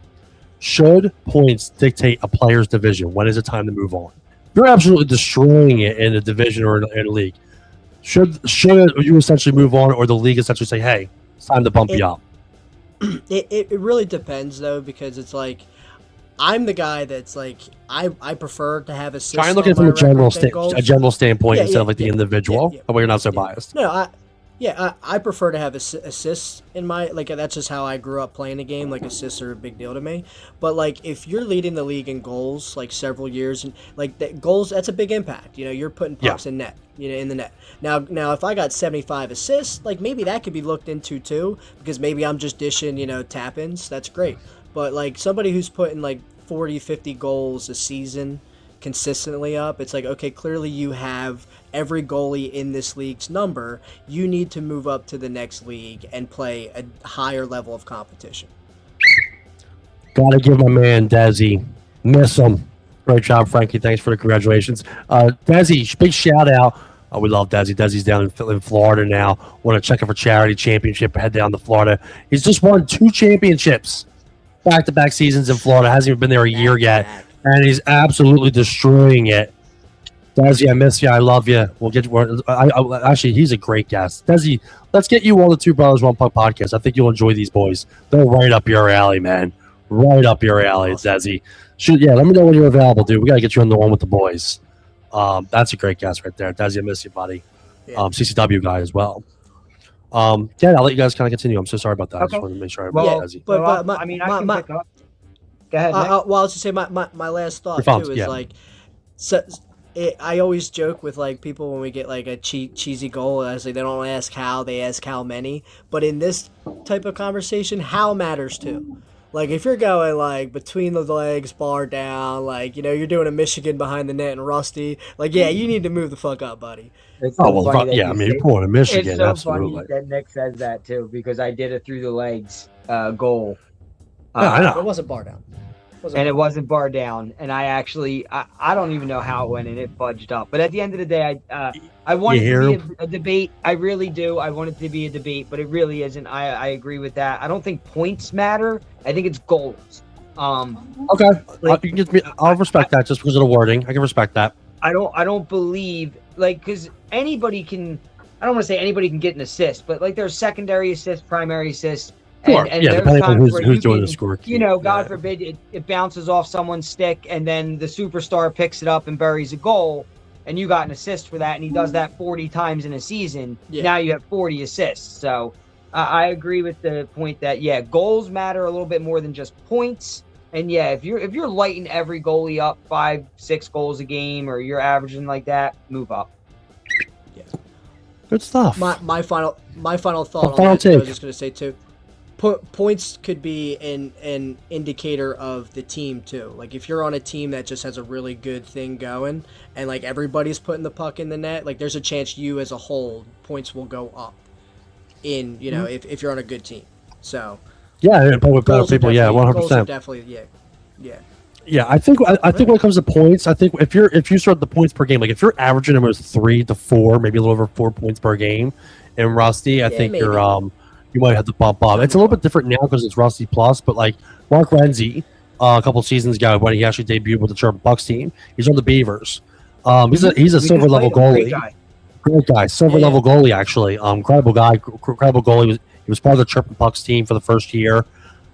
Should points dictate a player's division? When is it time to move on? You're absolutely destroying it in a division or in a league. Should you essentially move on, or the league essentially say, "Hey, it's time to bump you up"? It really depends though, because it's like I'm the guy that's like I prefer to have assists. Try and look at it from a general standpoint instead of like the individual. Yeah. But you're not so biased. No, I prefer to have assists in my like. That's just how I grew up playing the game. Like assists are a big deal to me. But like if you're leading the league in goals like several years and like goals, that's a big impact. You know, you're putting pucks in net. You know, in the net. Now, if I got 75 assists, like maybe that could be looked into too, because maybe I'm just dishing, you know, tap-ins. That's great. But like somebody who's putting like 40, 50 goals a season consistently up, it's like, okay, clearly you have every goalie in this league's number. You need to move up to the next league and play a higher level of competition. Gotta give my man Desi. Miss him. Great job, Frankie. Thanks for the congratulations. Desi, big shout out. We love Desi. Desi's down in Florida now. Want to check out for charity championship. Head down to Florida. He's just won 2 championships, back-to-back seasons in Florida. Hasn't even been there a year yet, and he's absolutely destroying it. Desi, I miss you. I love you. We'll get you. Actually, he's a great guest. Desi, let's get you on the Two Brothers One Puck podcast. I think you'll enjoy these boys. They're right up your alley, man. Right up your alley, Desi. Let me know when you're available, dude. We got to get you on the one with the boys. That's a great guest right there. Desi, I miss you, buddy. Yeah. CCW guy as well. I'll let you guys kind of continue. I'm so sorry about that. Okay. I just wanted to make sure I Desi. I can pick up. Go ahead. I was just say my last thought too is like, I always joke with like people when we get like a cheesy goal. I say they don't ask how, they ask how many. But in this type of conversation, how matters too. Like, if you're going, like, between the legs, bar down, like, you know, you're doing a Michigan behind the net and Rusty, like, yeah, you need to move the fuck up, buddy. It's so you're going to Michigan, it's so absolutely. Funny that Nick says that, too, because I did a through the legs goal. I know. It wasn't bar down. It wasn't bar down, and I actually, I don't even know how it went, and it fudged up. But at the end of the day, I want it to be a debate. I really do. I want it to be a debate, but it really isn't. I agree with that. I don't think points matter. I think it's goals. Okay, I'll respect that just because of the wording. I can respect that. I don't believe because anybody can. I don't want to say anybody can get an assist, but like there's secondary assists, primary assists. Sure. And depending on who's doing the score. You know, God forbid it bounces off someone's stick and then the superstar picks it up and buries a goal and you got an assist for that and he does that 40 times in a season. Yeah. Now you have 40 assists. So I agree with the point that, goals matter a little bit more than just points. And if you're lighting every goalie up 5-6 goals a game or you're averaging like that, move up. Yeah. Good stuff. My final thought on that, I was just going to say too. Points could be an indicator of the team too. Like if you're on a team that just has a really good thing going and like everybody's putting the puck in the net, like there's a chance you as a whole points will go up in, you know, if you're on a good team. So but with better people, 100%. Definitely, yeah. Yeah, I think when it comes to points, I think if you start the points per game, like if you're averaging almost 3 to 4, maybe a little over 4 points per game in Rusty, I think maybe. You might have to bump up. It's a little bit different now because it's Rusty Plus, but like Mark Renzi, a couple seasons ago when he actually debuted with the Chirpin Bucks team, he's on the Beavers. He's a silver level goalie. Great guy, silver level goalie actually. Incredible guy, incredible goalie. He was part of the Chirpin Bucks team for the first year.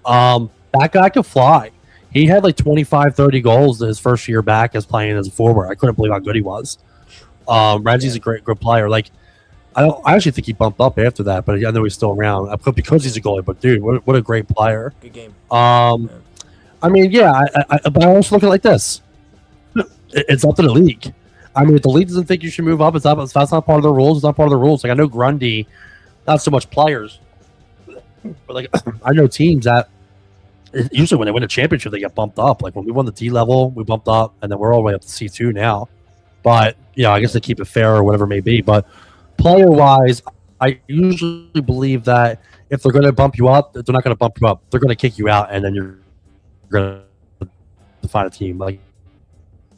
That guy could fly. He had like 25, 30 goals his first year back as playing as a forward. I couldn't believe how good he was. Renzi's a great player. Like. I actually think he bumped up after that, but I know he's still around because he's a goalie. But dude, what a great player! Good game. I mean, but I also look at it like this: it's up to the league. I mean, if the league doesn't think you should move up, that's not part of the rules. It's not part of the rules. Like I know Grundy, not so much players, but like I know teams that usually when they win a championship, they get bumped up. Like when we won the D level, we bumped up, and then we're all the way up to C2 now. But I guess they keep it fair or whatever it may be. But player wise, I usually believe that if they're going to bump you up, they're not going to bump you up. They're going to kick you out, and then you're going to find a team. Like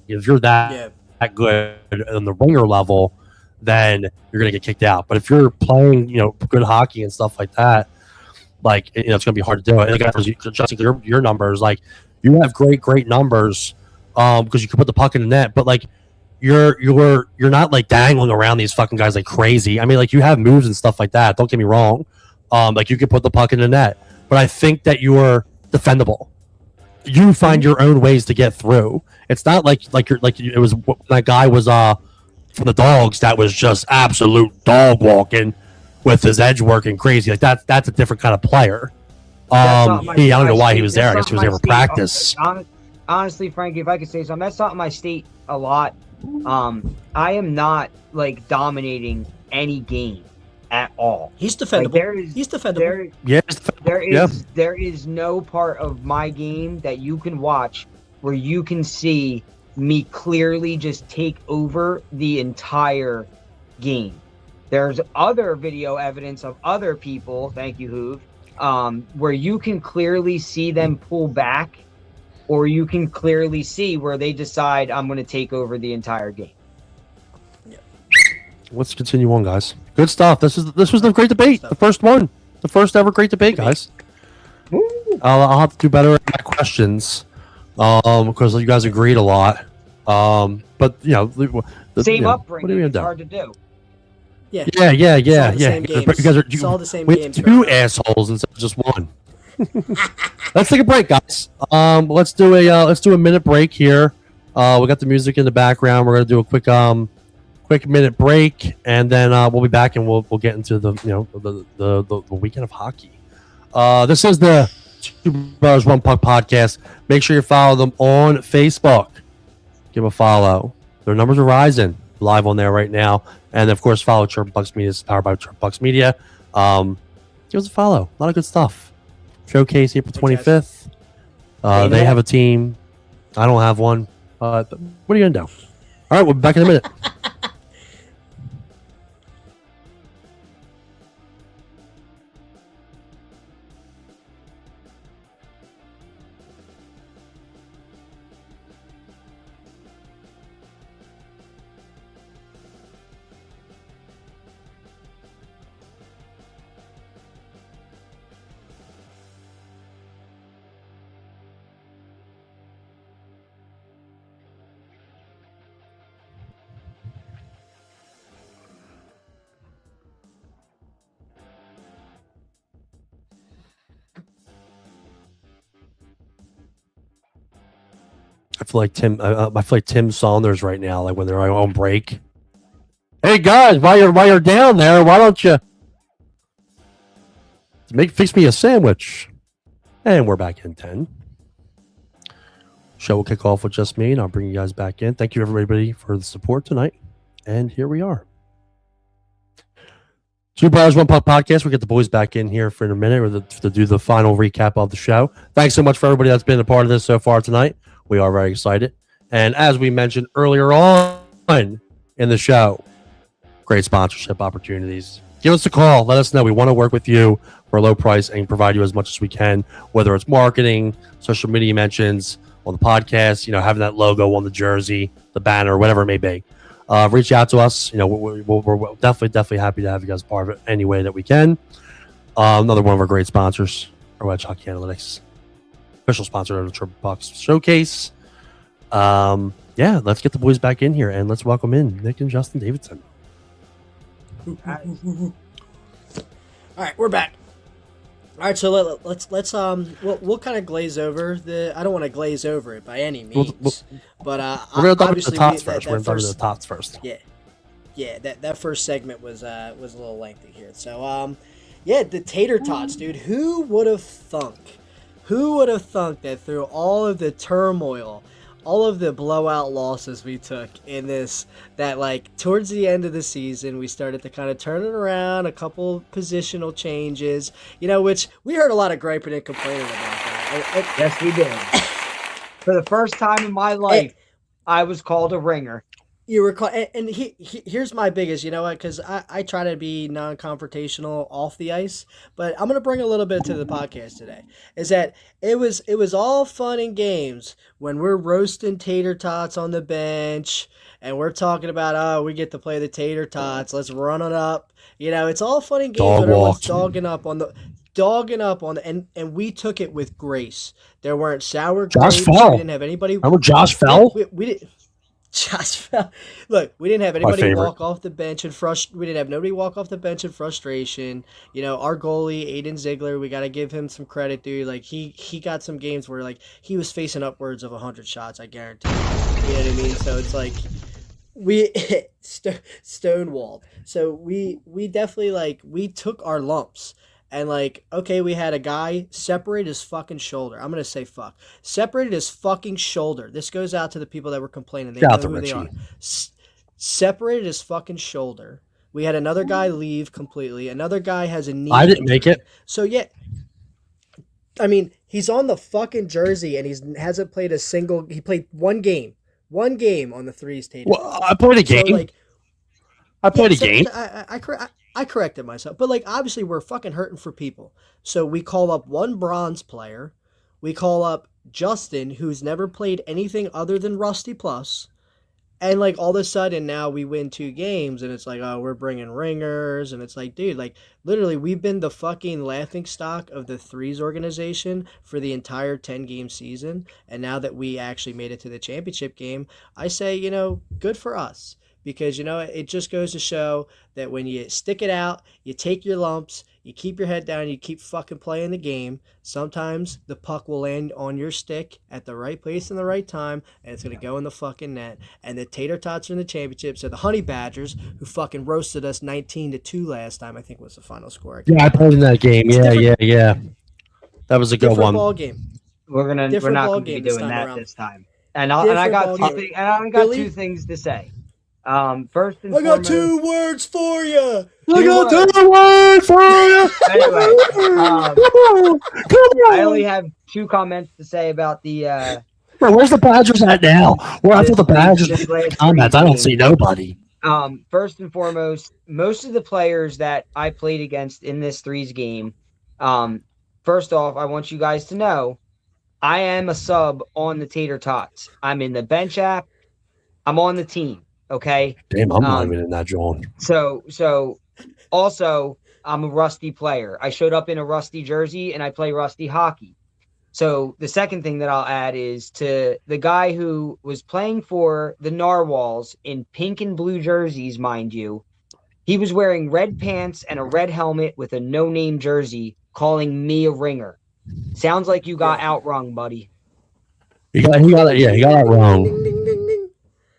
if you're that good on the ringer level, then you're going to get kicked out. But if you're playing, good hockey and stuff like that, like it's going to be hard to do it. And like, adjusting your numbers, like you have great numbers, because you can put the puck in the net, but like you're not like dangling around these fucking guys like crazy. I mean, like you have moves and stuff like that. Don't get me wrong. Like you can put the puck in the net, but I think that you're defendable. You find your own ways to get through. It's not like it was that guy was from the Dogs that was just absolute dog walking with his edge working crazy. Like that's a different kind of player. I don't know why he was there. I guess he was there for practice. Honestly, Frankie, if I could say something, that's not my state a lot. I am not like dominating any game at all. He's defendable. Like, he's defendable. There is no part of my game that you can watch where you can see me clearly just take over the entire game. There's other video evidence of other people, thank you, Hoove, where you can clearly see them pull back, or you can clearly see where they decide I'm going to take over the entire game. Let's continue on, guys. Good stuff. This was the great debate. The first one. The first ever great debate, guys. I'll have to do better at my questions, because you guys agreed a lot. But same upbringing. It's hard to do. Yeah. You guys are all the same with games. two assholes instead of just one. Let's take a break, guys. Let's do a minute break here. We got the music in the background. We're gonna do a quick minute break, and then we'll be back and we'll get into the weekend of hockey. This is the Two Brothers One Puck podcast. Make sure you follow them on Facebook. Give a follow. Their numbers are rising live on there right now, and of course follow Chirp Bucks Media. It's powered by Chirp Bucks Media. Give us a follow. A lot of good stuff. Showcase April 25th. They have a team. I don't have one. What are you gonna do? All right, we'll be back in a minute. I feel like Tim Saunders right now, like when they're on break. Hey guys, while you're down there, why don't you fix me a sandwich? And we're back in 10. Show will kick off with just me, and I'll bring you guys back in. Thank you everybody for the support tonight, and here we are. Two Brothers One Puck podcast. We get the boys back in here for a minute to do the final recap of the show. Thanks so much for everybody that's been a part of this so far tonight. We are very excited. And as we mentioned earlier on in the show, great sponsorship opportunities. Give us a call. Let us know. We want to work with you for a low price and provide you as much as we can, whether it's marketing, social media mentions, on the podcast, having that logo on the jersey, the banner, whatever it may be. Reach out to us. We're definitely happy to have you guys part of it any way that we can. Another one of our great sponsors, our Red Hockey Analytics, official sponsor of the Triple Bucks Showcase. Let's get the boys back in here and let's welcome in Nick and Justin Davidson. All right, we're back. All right, so let's we'll kind of glaze over I don't want to glaze over it by any means, but we're gonna talk about the Tots first. We're gonna talk about the Tots first. Yeah. That first segment was a little lengthy here. So the Tater Tots, dude. Who would have thunk? Who would have thunk that through all of the turmoil all of the blowout losses we took in this, that like towards the end of the season we started to kind of turn it around, a couple positional changes, which we heard a lot of griping and complaining about that. Yes, we did. For the first time in my life, I was called a ringer. You were and here's my biggest, because I try to be non-confrontational off the ice, but I'm gonna bring a little bit to the podcast today. Is that it was all fun and games when we're roasting Tater Tots on the bench and we're talking about, we get to play the Tater Tots, let's run it up. It's all fun and games when everyone's dogging up on the and we took it with grace. There weren't sour grapes. Josh Fell. We didn't have anybody. Remember Josh Fell? We didn't. Josh Fell. Look, we didn't have anybody walk off the bench we didn't have nobody walk off the bench in frustration. Our goalie Aiden Ziegler, we got to give him some credit, dude. Like he got some games where like he was facing upwards of 100 shots, I guarantee. You know what I mean? So it's like we stonewalled. So we definitely we took our lumps. And okay, we had a guy separate his fucking shoulder. I'm gonna say fuck. Separated his fucking shoulder. This goes out to the people that were complaining. They know who they are. Separated his fucking shoulder. We had another guy leave completely. Another guy has a knee. I didn't make it. So yeah, I mean, he's on the fucking jersey and hasn't played a single. He played one game on the threes. Tater. Well, I played a game. So, I played a game. I corrected myself. But, obviously we're fucking hurting for people. So we call up one bronze player. We call up Justin, who's never played anything other than Rusty Plus. And, all of a sudden now we win 2 games. And it's we're bringing ringers. And it's dude, literally we've been the fucking laughing stock of the threes organization for the entire 10-game season. And now that we actually made it to the championship game, I say, good for us. Because, it just goes to show that when you stick it out, you take your lumps, you keep your head down, you keep fucking playing the game, sometimes the puck will land on your stick at the right place in the right time, and it's going to go in the fucking net. And the Tater Tots are in the championship, so the Honey Badgers, who fucking roasted us 19-2 last time, I think was the final score. Yeah, I played in that game. Yeah. That was a good one. Ball game. We're not going to be doing that this time. And I got two things to say. First and foremost, I got 2 words for you. Anyway, I only have 2 comments to say about the. Where's the Badgers at now? Where I thought the Badgers comments. I don't see nobody. First and foremost, most of the players that I played against in this threes game. First off, I want you guys to know, I am a sub on the Tater Tots. I'm in the bench app. I'm on the team. Okay. Damn, I'm not even in that, John. So also I'm a Rusty player. I showed up in a Rusty jersey and I play Rusty hockey. So the second thing that I'll add is to the guy who was playing for the Narwhals in pink and blue jerseys, mind you. He was wearing red pants and a red helmet with a no-name jersey, calling me a ringer. Sounds like you got outrung, buddy. He got outrung.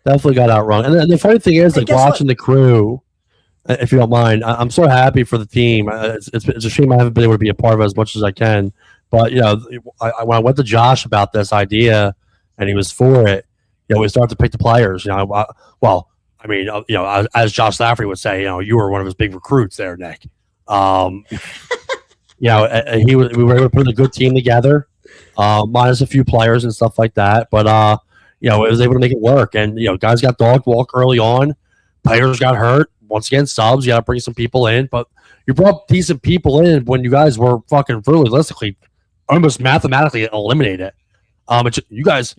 Definitely got outrun. And the funny thing is, watching the crew, if you don't mind, I'm so happy for the team. It's a shame I haven't been able to be a part of it as much as I can. But, when I went to Josh about this idea and he was for it, we started to pick the players. As Josh Lafferty would say, you were one of his big recruits there, Nick. We were able to put a good team together, minus a few players and stuff like that. But, it was able to make it work. And, guys got dog walk early on. Players got hurt. Once again, subs, you got to bring some people in. But you brought decent people in when you guys were fucking realistically, almost mathematically eliminated. You guys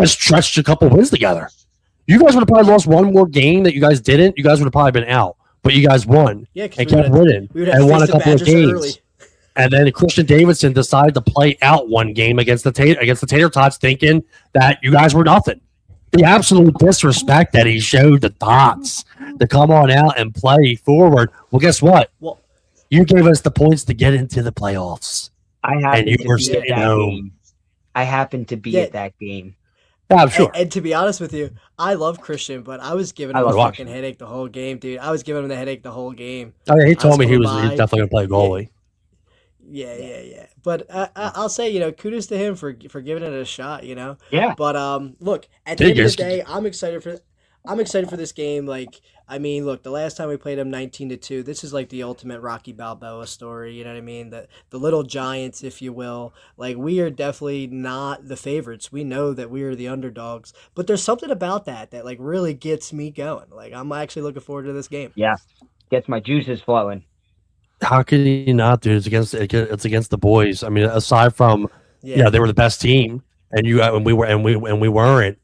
stretched a couple wins together. You guys would have probably lost one more game that you guys didn't. You guys would have probably been out. But you guys won and kept winning and won a couple of games. Early. And then Christian Davidson decided to play out one game against the Tater Tots, thinking that you guys were nothing. The absolute disrespect that he showed the Tots to come on out and play forward. Well, guess what? Well, you gave us the points to get into the playoffs. And you were staying home. I happened to be at that game. Yeah, I'm sure. And to be honest with you, I love Christian, but I was giving him a fucking headache the whole game, dude. I was giving him the headache the whole game. Oh, yeah, he told me he was definitely going to play goalie. Yeah. But I'll say, kudos to him for giving it a shot. Yeah. But look, at the end of the day, I'm excited for this game. Like, I mean, look, the last time we played them 19-2, this is like the ultimate Rocky Balboa story. You know what I mean? The little giants, if you will. Like, we are definitely not the favorites. We know that we are the underdogs. But there's something about that like really gets me going. Like, I'm actually looking forward to this game. Yeah. Gets my juices flowing. How can you not, dude? It's against the boys. I mean, aside from they were the best team, and we weren't.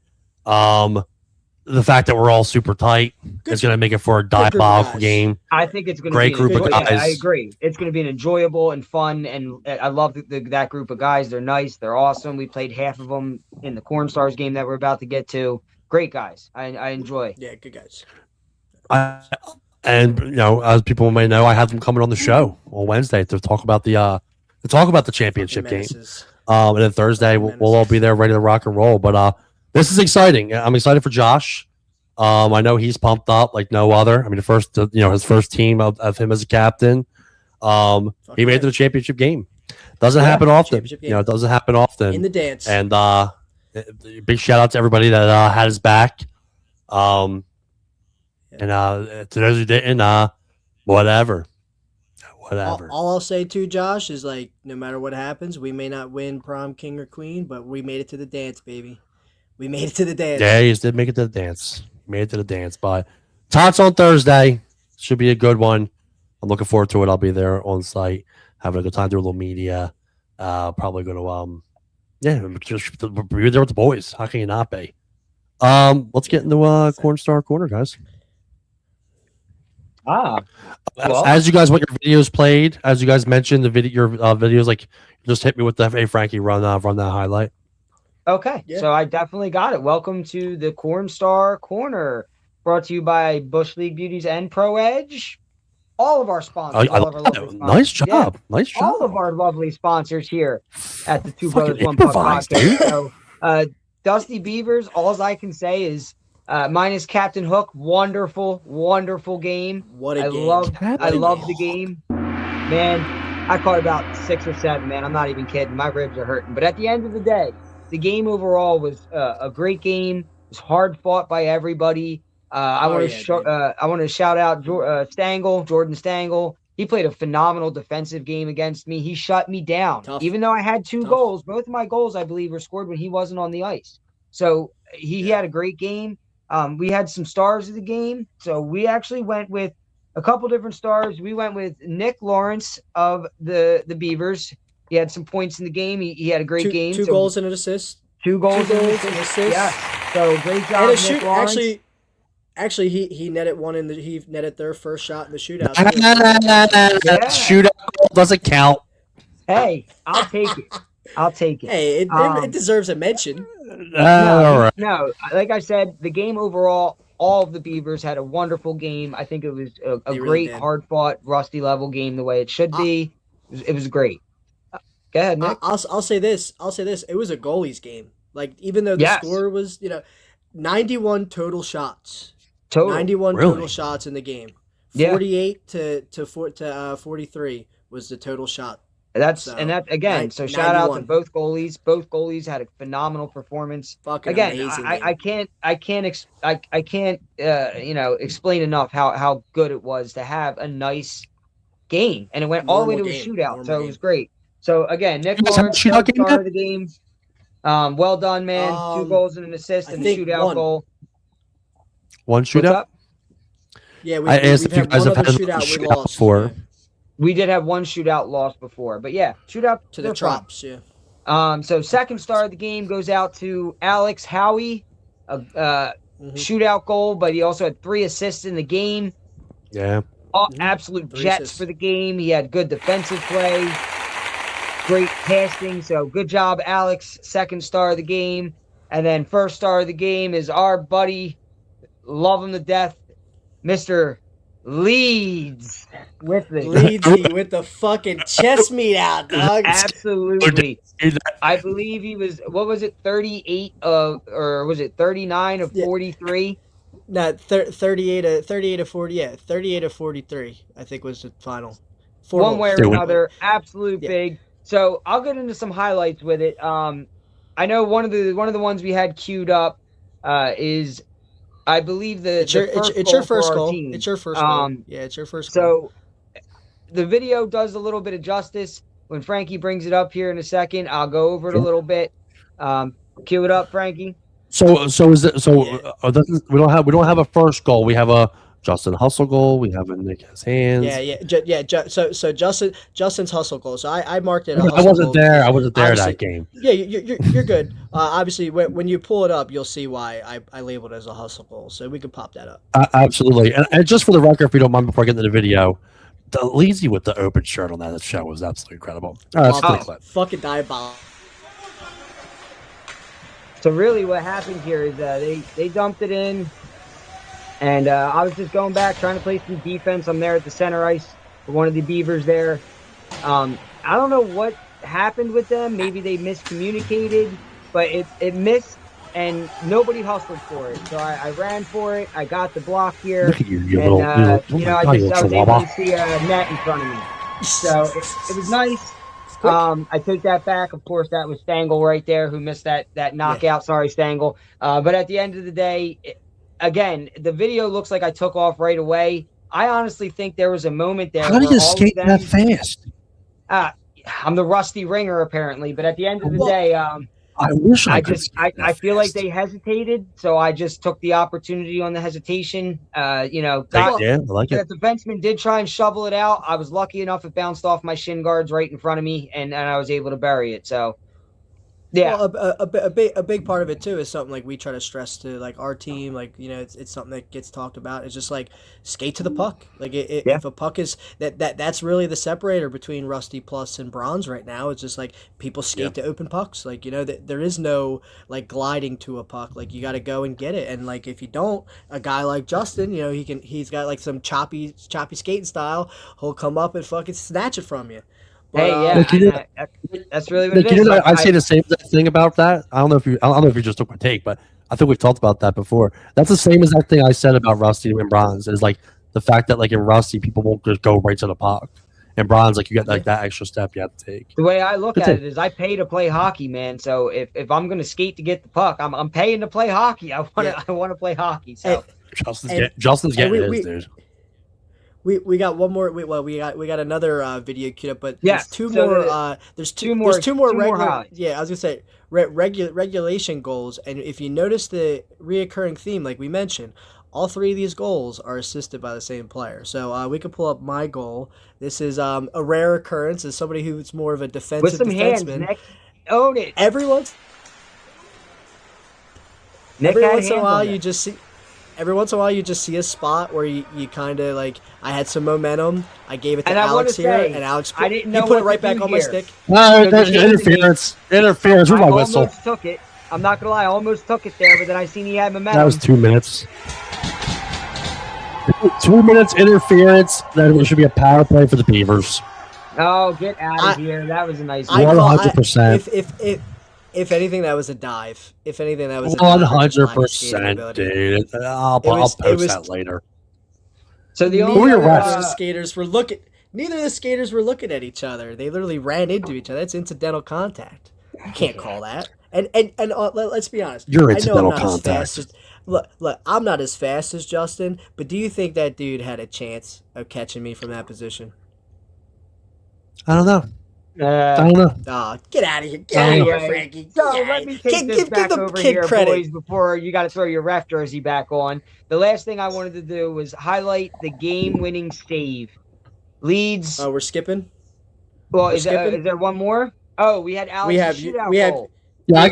The fact that we're all super tight is going to make it for a diabolical game. I think it's going to be a great group of guys. Yeah, I agree. It's going to be an enjoyable and fun, and I love that group of guys. They're nice. They're awesome. We played half of them in the CornStars game that we're about to get to. Great guys. I enjoy. Yeah, good guys. And as people may know, I have them coming on the show on Wednesday to talk about the championship game. And then Thursday we'll all be there ready to rock and roll. But this is exciting. I'm excited for Josh. I know he's pumped up like no other. I mean, his first team of him as a captain. He made it to the championship game. Doesn't happen often. It doesn't happen often in the dance. And big shout out to everybody that had his back. And to those who didn't, whatever. All I'll say too, Josh, is like no matter what happens, we may not win prom king or queen, but we made it to the dance, baby. We made it to the dance. Yeah, he did make it to the dance. Made it to the dance. But Tots on Thursday should be a good one. I'm looking forward to it. I'll be there on site, having a good time, do a little media. Probably going to just be there with the boys. How can you not be? Let's get into CornStar Corner, guys. As you guys want your videos played, as you guys mentioned, your videos, like just hit me with the hey Frankie run that highlight. Okay, so I definitely got it. Welcome to the CornStar Corner, brought to you by Bush League Beauties and Pro Edge. All of our sponsors, nice job, nice job. All of our lovely sponsors here at the Two Brothers One Puck podcast. So, Dusty Beavers, all I can say is minus Captain Hook, wonderful game. What a game! I love the game, man. I caught about 6 or 7, man. I'm not even kidding. My ribs are hurting. But at the end of the day, the game overall was a great game. It was hard fought by everybody. I want to shout out Jordan Stangle. He played a phenomenal defensive game against me. He shut me down. Tough. Even though I had 2 goals. Both of my goals, I believe, were scored when he wasn't on the ice. So he had a great game. We had some stars of the game. So we actually went with a couple different stars. We went with Nick Lawrence of the Beavers. He had some points in the game. He had a great game. 2 goals and an assist. 2 goals and an assist. Yeah. So great job, Nick Lawrence. Actually, he netted one he netted their first shot in the shootout. Shootout goal doesn't count. Hey, I'll take it. Hey, it deserves a mention. No, like I said, the game overall, all of the Beavers had a wonderful game. I think it was a great, hard-fought, rusty level game the way it should be. It was great. Go ahead, Nick. I'll say this. It was a goalies game. Like, even though the score was, 91 total shots. 91 total shots in the game. 48 to 43 was the total shot. Again. So shout out to both goalies. Both goalies had a phenomenal performance. Amazing. I can't explain enough how good it was to have a nice game, and it went all the way to a shootout. So it was great. So again, Nick Lawrence, star of the game. Well done, man. 2 goals and an assist and a shootout goal. One shootout? Yeah, we had one other shootout we lost before. We did have one shootout lost before, but shootout to the Trops. Yeah. So second star of the game goes out to Alex Howie, shootout goal, but he also had 3 assists in the game. Yeah. Absolute jets for the game. He had good defensive play, great passing. So good job, Alex. Second star of the game, and then first star of the game is our buddy. Love him to death, Mr. Leeds with the fucking chest meat out, dog. Absolutely. I believe he was 38 or was it 39 of 43? No, 38 of 40. Yeah, 38 of 43. I think was the final. one way or Do it. another. Absolute Yeah. big. So I'll get into some highlights with it. I know one of the ones we had queued up is, I believe, It's your first goal. It's your first goal. Yeah, it's your first goal. So the video does a little bit of justice. When Frankie brings it up here in a second, I'll go over it a little bit. Cue it up, Frankie. So is it so? Yeah. We don't have a first goal. We have a Justin Hustle goal. We have a Nick has hands. So Justin's hustle goal. So I marked it. I wasn't there. I wasn't there that game. Yeah, you're good. Obviously, when you pull it up, you'll see why I labeled it as a hustle goal. So we can pop that up. Absolutely. And just for the record, if you don't mind, before I get into the video, the Leezy with the open shirt on that show was absolutely incredible. All right, let's play the clip. Fucking diabolical. So really what happened here is they dumped it in, and I was just going back trying to play some defense. I'm there at the center ice for one of the Beavers there. I don't know what happened with them. Maybe they miscommunicated, but it missed, and nobody hustled for it. So I ran for it. I got the block here. Look at you, and, I was able to see a net in front of me. So it was nice. I take that back. Of course, that was Stangl right there who missed that knockout. Yeah. Sorry, Stangl. But at the end of the day, again, the video looks like I took off right away. I honestly think there was a moment there. How did you skate that fast? I'm the rusty ringer, apparently. But at the end of the day, I wish I feel like they hesitated, so I just took the opportunity on the hesitation. I like it. The defenseman did try and shovel it out. I was lucky enough it bounced off my shin guards right in front of me, and I was able to bury it. So, yeah. Well, a big part of it too is something like we try to stress to like our team. Like it's something that gets talked about. It's just like skate to the puck. Like if a puck is that's really the separator between Rusty Plus and Bronze right now. It's just like people skate to open pucks. Like there is no like gliding to a puck. Like you got to go and get it. And like if you don't, a guy like Justin, he's got like some choppy skating style. He'll come up and fucking snatch it from you. But, that's really what it is. I say the same thing about that. I don't know if you just took my take, but I think we've talked about that before. That's the same exact thing I said about Rusty and Bronze. Is like the fact that like in Rusty people won't just go right to the puck, and Bronze like you get like that extra step you have to take. The way I look at it is I pay to play hockey, man. So if I'm going to skate to get the puck, I'm paying to play hockey. I want to play hockey. So Justin's getting his, dude. We got one more. We got another video queued up, but there's two more. There's two more regular. Yeah, I was gonna say regulation goals, and if you notice the reoccurring theme, like we mentioned, all three of these goals are assisted by the same player. So we can pull up my goal. This is a rare occurrence as somebody who's more of a defensive with some defenseman. Hands, Nick. Own it. Every once in a while, you just see. Every once in a while, you just see a spot where you kind of like, I had some momentum. I gave it to Alex here, and Alex put it right back on my stick. No, there's interference. Interference. Where's my whistle? I almost took it. I'm not going to lie. I almost took it there, but then I seen he had momentum. That was 2 minutes. 2 minutes interference. Then it should be a power play for the Beavers. Oh, get out of here. That was a nice one. 100%. If anything, that was a dive. If anything, that was 100%, dude. I'll post that later. So the only skaters were looking. Neither of the skaters were looking at each other. They literally ran into each other. That's incidental contact. You can't call that. And let's be honest. You're incidental contact. Look, I'm not as fast as Justin, but do you think that dude had a chance of catching me from that position? I don't know. I don't know. Oh, get out of here. Get out of here, Frankie. So let me take this back over here, boys, before you got to throw your ref jersey back on. The last thing I wanted to do was highlight the game-winning save. Leeds. Oh, we're skipping? Well, is there one more? Oh, we had Alex shootout goal. Yeah,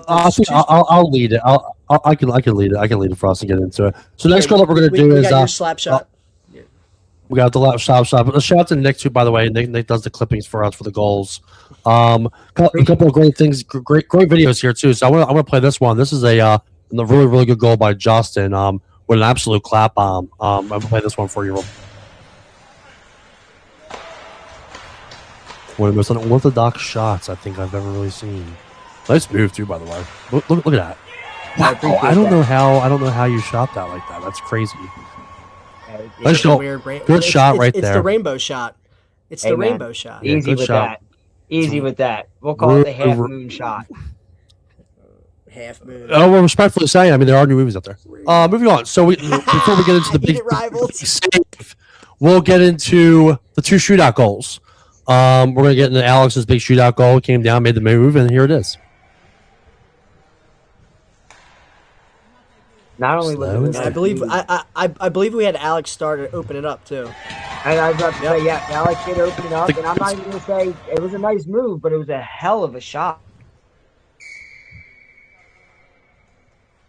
I'll lead it. I can lead it. I can lead it for us to get into it. So next goal that we're going to do is your slap shot. We got the lap shot. Shout out to Nick too, by the way. Nick does the clippings for us for the goals. A couple of great things, great videos here too. So I want to play this one. This is a really good goal by Justin. With an absolute clap bomb. I'm gonna play this one for you. One of the most unorthodox shots I think I've ever really seen. Nice move too, by the way. Look at that. Wow, I don't know how you shot that like that. That's crazy. Nice goal. Good shot right there. It's the rainbow shot. It's Hey, the man. rainbow shot. Yeah, Easy good with shot. that. Easy with that. We'll call it the half moon shot. Half moon. Oh, we're respectfully saying. I mean, there are new movies out there. Moving on. So before we get into the big save, we'll get into the 2 shootout goals. We're gonna get into Alex's big shootout goal. Came down, made the move, and here it is. Not only was Slow it and a I nice believe move, I believe we had Alex start to open it up too. and I was about to say, yeah, Alex did open it up, and I'm not even going to say it was a nice move, but it was a hell of a shot.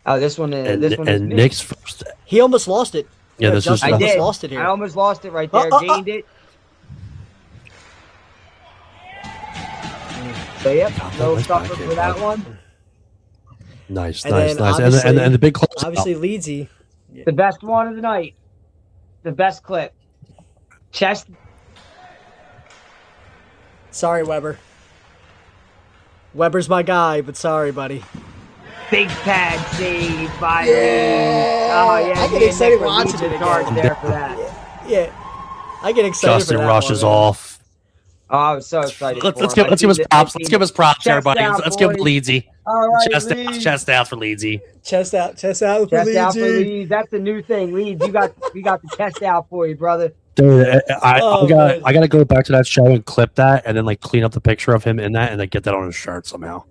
Oh, this one is And Nick's first. He almost lost it. Yeah, this is. Justin I almost did. lost it here. I almost lost it right there. Gained it. So yep, no stopper for that one. Nice, And nice, then nice, obviously- and the big close. Obviously, Leedsy. The best one of the night. The best clip. Chest. Sorry, Weber. Weber's my guy, but sorry, buddy. Big pad save by Yeah. Oh yeah, I get me and excited Nick were watching leading it charge again. there for that. Yeah, I get excited. Justin for that rushes one, man. off. Oh, I was so excited. Let's for him. give us props. Let's give us props, Chest everybody. out, Let's give boys. Leedsy. All right, Chest out for Leedsy. Chest out for Chest out for Leedsy. Leeds. That's the new thing. Leeds, we got the chest out for you, brother. Dude, Oh, I gotta go back to that show and clip that, and then like clean up the picture of him in that, and then get that on his shirt somehow.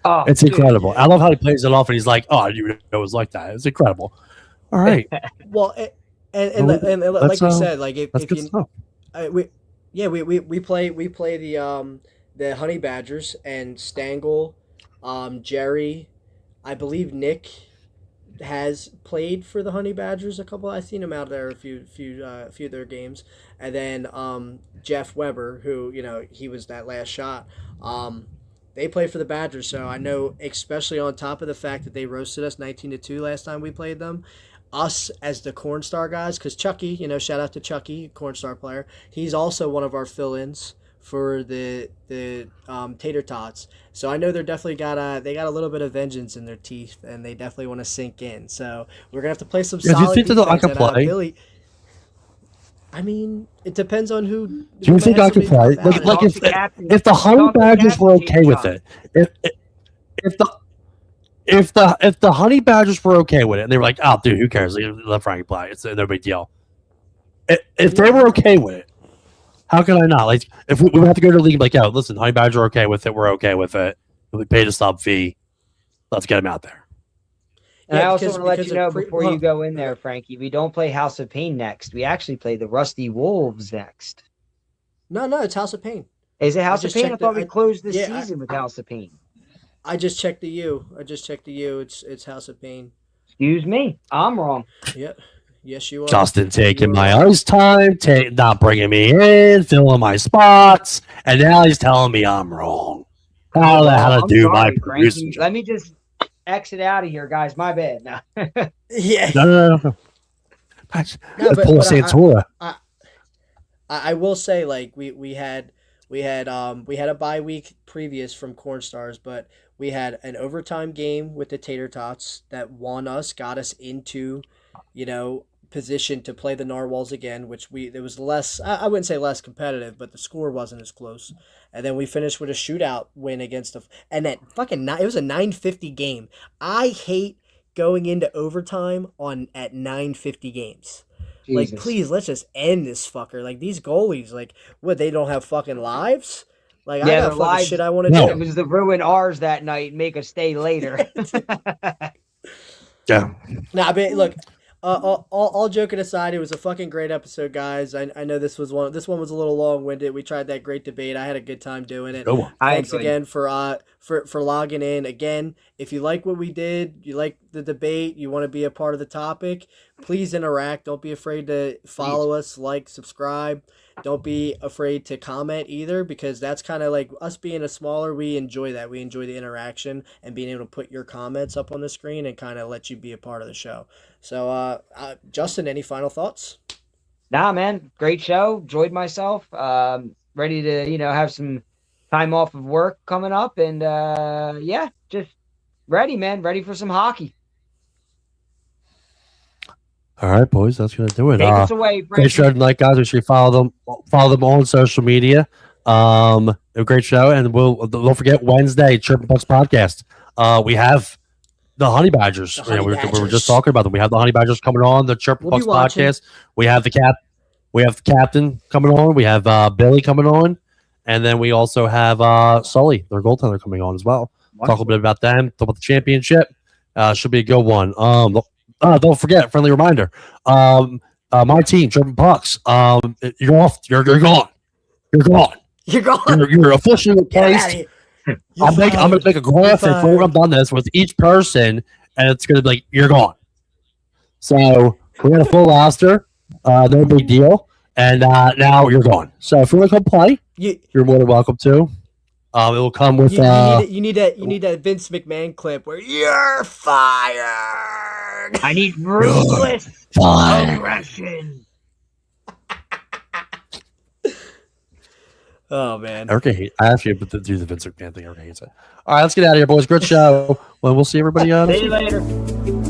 Oh, It's dude. incredible. I love how he plays it off, and he's like, "Oh, I didn't even know it was like that." It's incredible. All right, Well, and like Let's, we said, like that's if good you, stuff. we play the Honey Badgers and Stangle, Jerry, I believe Nick has played for the Honey Badgers a couple. I've seen him out there a few of their games, and then Jeff Weber, who he was that last shot. They play for the Badgers, so I know, especially on top of the fact that they roasted us 19-2 last time we played them. Us as the CornStar guys, because Chucky, shout out to Chucky, CornStar player. He's also one of our fill-ins for the Tater Tots. So I know they're definitely got a little bit of vengeance in their teeth, and they definitely want to sink in. So we're gonna have to play some Yeah, do solid you think that I defense. can play? Billy, I mean, it depends on who. Do you think I could play? Like if the Honey Badgers were okay with it, if the Honey Badgers were okay with it, and they were like, "Oh, dude, who cares? Let Frankie play. It's no big deal." If they were okay with it, how can I not? Like, if we would have to go to the league, and be like, "Yo, listen, Honey Badgers are okay with it. We're okay with it. We paid a sub fee. Let's get them out there." And I also want to let you know of before you go in there, Frankie, we don't play House of Pain next. We actually play the Rusty Wolves next. No, it's House of Pain. Is it House of just Pain? I checked thought it. we closed the Yeah, season with House of Pain. I just checked the U. It's House of Pain. Excuse me. I'm wrong. Yep. Yes, you are. Justin taking my ice time, not bringing me in, filling my spots, and now he's telling me I'm wrong. How to I'm do my sorry, producing Frankie. job. Let me just exit out of here, guys. My bad. No. Yeah. No. Pull a Santora. I will say, like, we had a bye week previous from Cornstars, but we had an overtime game with the Tater Tots that got us into, position to play the Narwhals again, which there was less, I wouldn't say less competitive, but the score wasn't as close. And then we finished with a shootout win against and that it was a 950 game. I hate going into overtime at 950 games. Jesus. Like, please, let's just end this fucker. Like, these goalies, like, what, they don't have fucking lives? Like, Yeah, I got their fucking lives- shit I want to No. It do. was to ruin ours that night and make us stay later. Yeah. Nah, but look, all joking aside, it was a fucking great episode, guys. I know this one was a little long-winded. We tried that great debate. I had a good time doing it. Go on. Thanks enjoyed again for logging in. Again, if you like what we did, you like the debate, you want to be a part of the topic, please interact. Don't be afraid to follow us, like, subscribe. Don't be afraid to comment either, because that's kind of like us being a smaller. We enjoy that. We enjoy the interaction and being able to put your comments up on the screen and kind of let you be a part of the show. So, Justin, any final thoughts? Nah, man, great show. Enjoyed myself. Ready to, have some time off of work coming up, and yeah, just ready, man. Ready for some hockey. All right, boys, that's gonna do it. Take us away, Great Frankie. show tonight, guys. Make sure you follow them on social media. A great show, and don't forget Wednesday Chirping Bucks podcast. We have the Honey Badgers. The Honey We were Badgers. just talking about them. We have the Honey Badgers coming on the Chirping We'll be Bucks watching. podcast. We have the captain coming on. We have Billy coming on, and then we also have Sully, their goaltender, coming on as well. Talk a little bit about them. Talk about the championship. Should be a good one. Don't forget, friendly reminder. My team, Chirping Bucks. You're off. You're gone. You're gone. You're gone. You're officially Get out of replaced. here. I'm going to make a graphic You're when I'm done this with each person, and it's going to be like, you're gone. So we got a full roster. No big deal. And now you're gone. So if you want to come play, you're more than welcome to. It will come with. You need that Vince McMahon clip where you're fired. I need ruthless Fine. aggression. Oh man. I asked you to do the Vince McMahon thing. Erica hates it. All right, let's get out of here, boys. Good show. Well, we'll see everybody. See you later.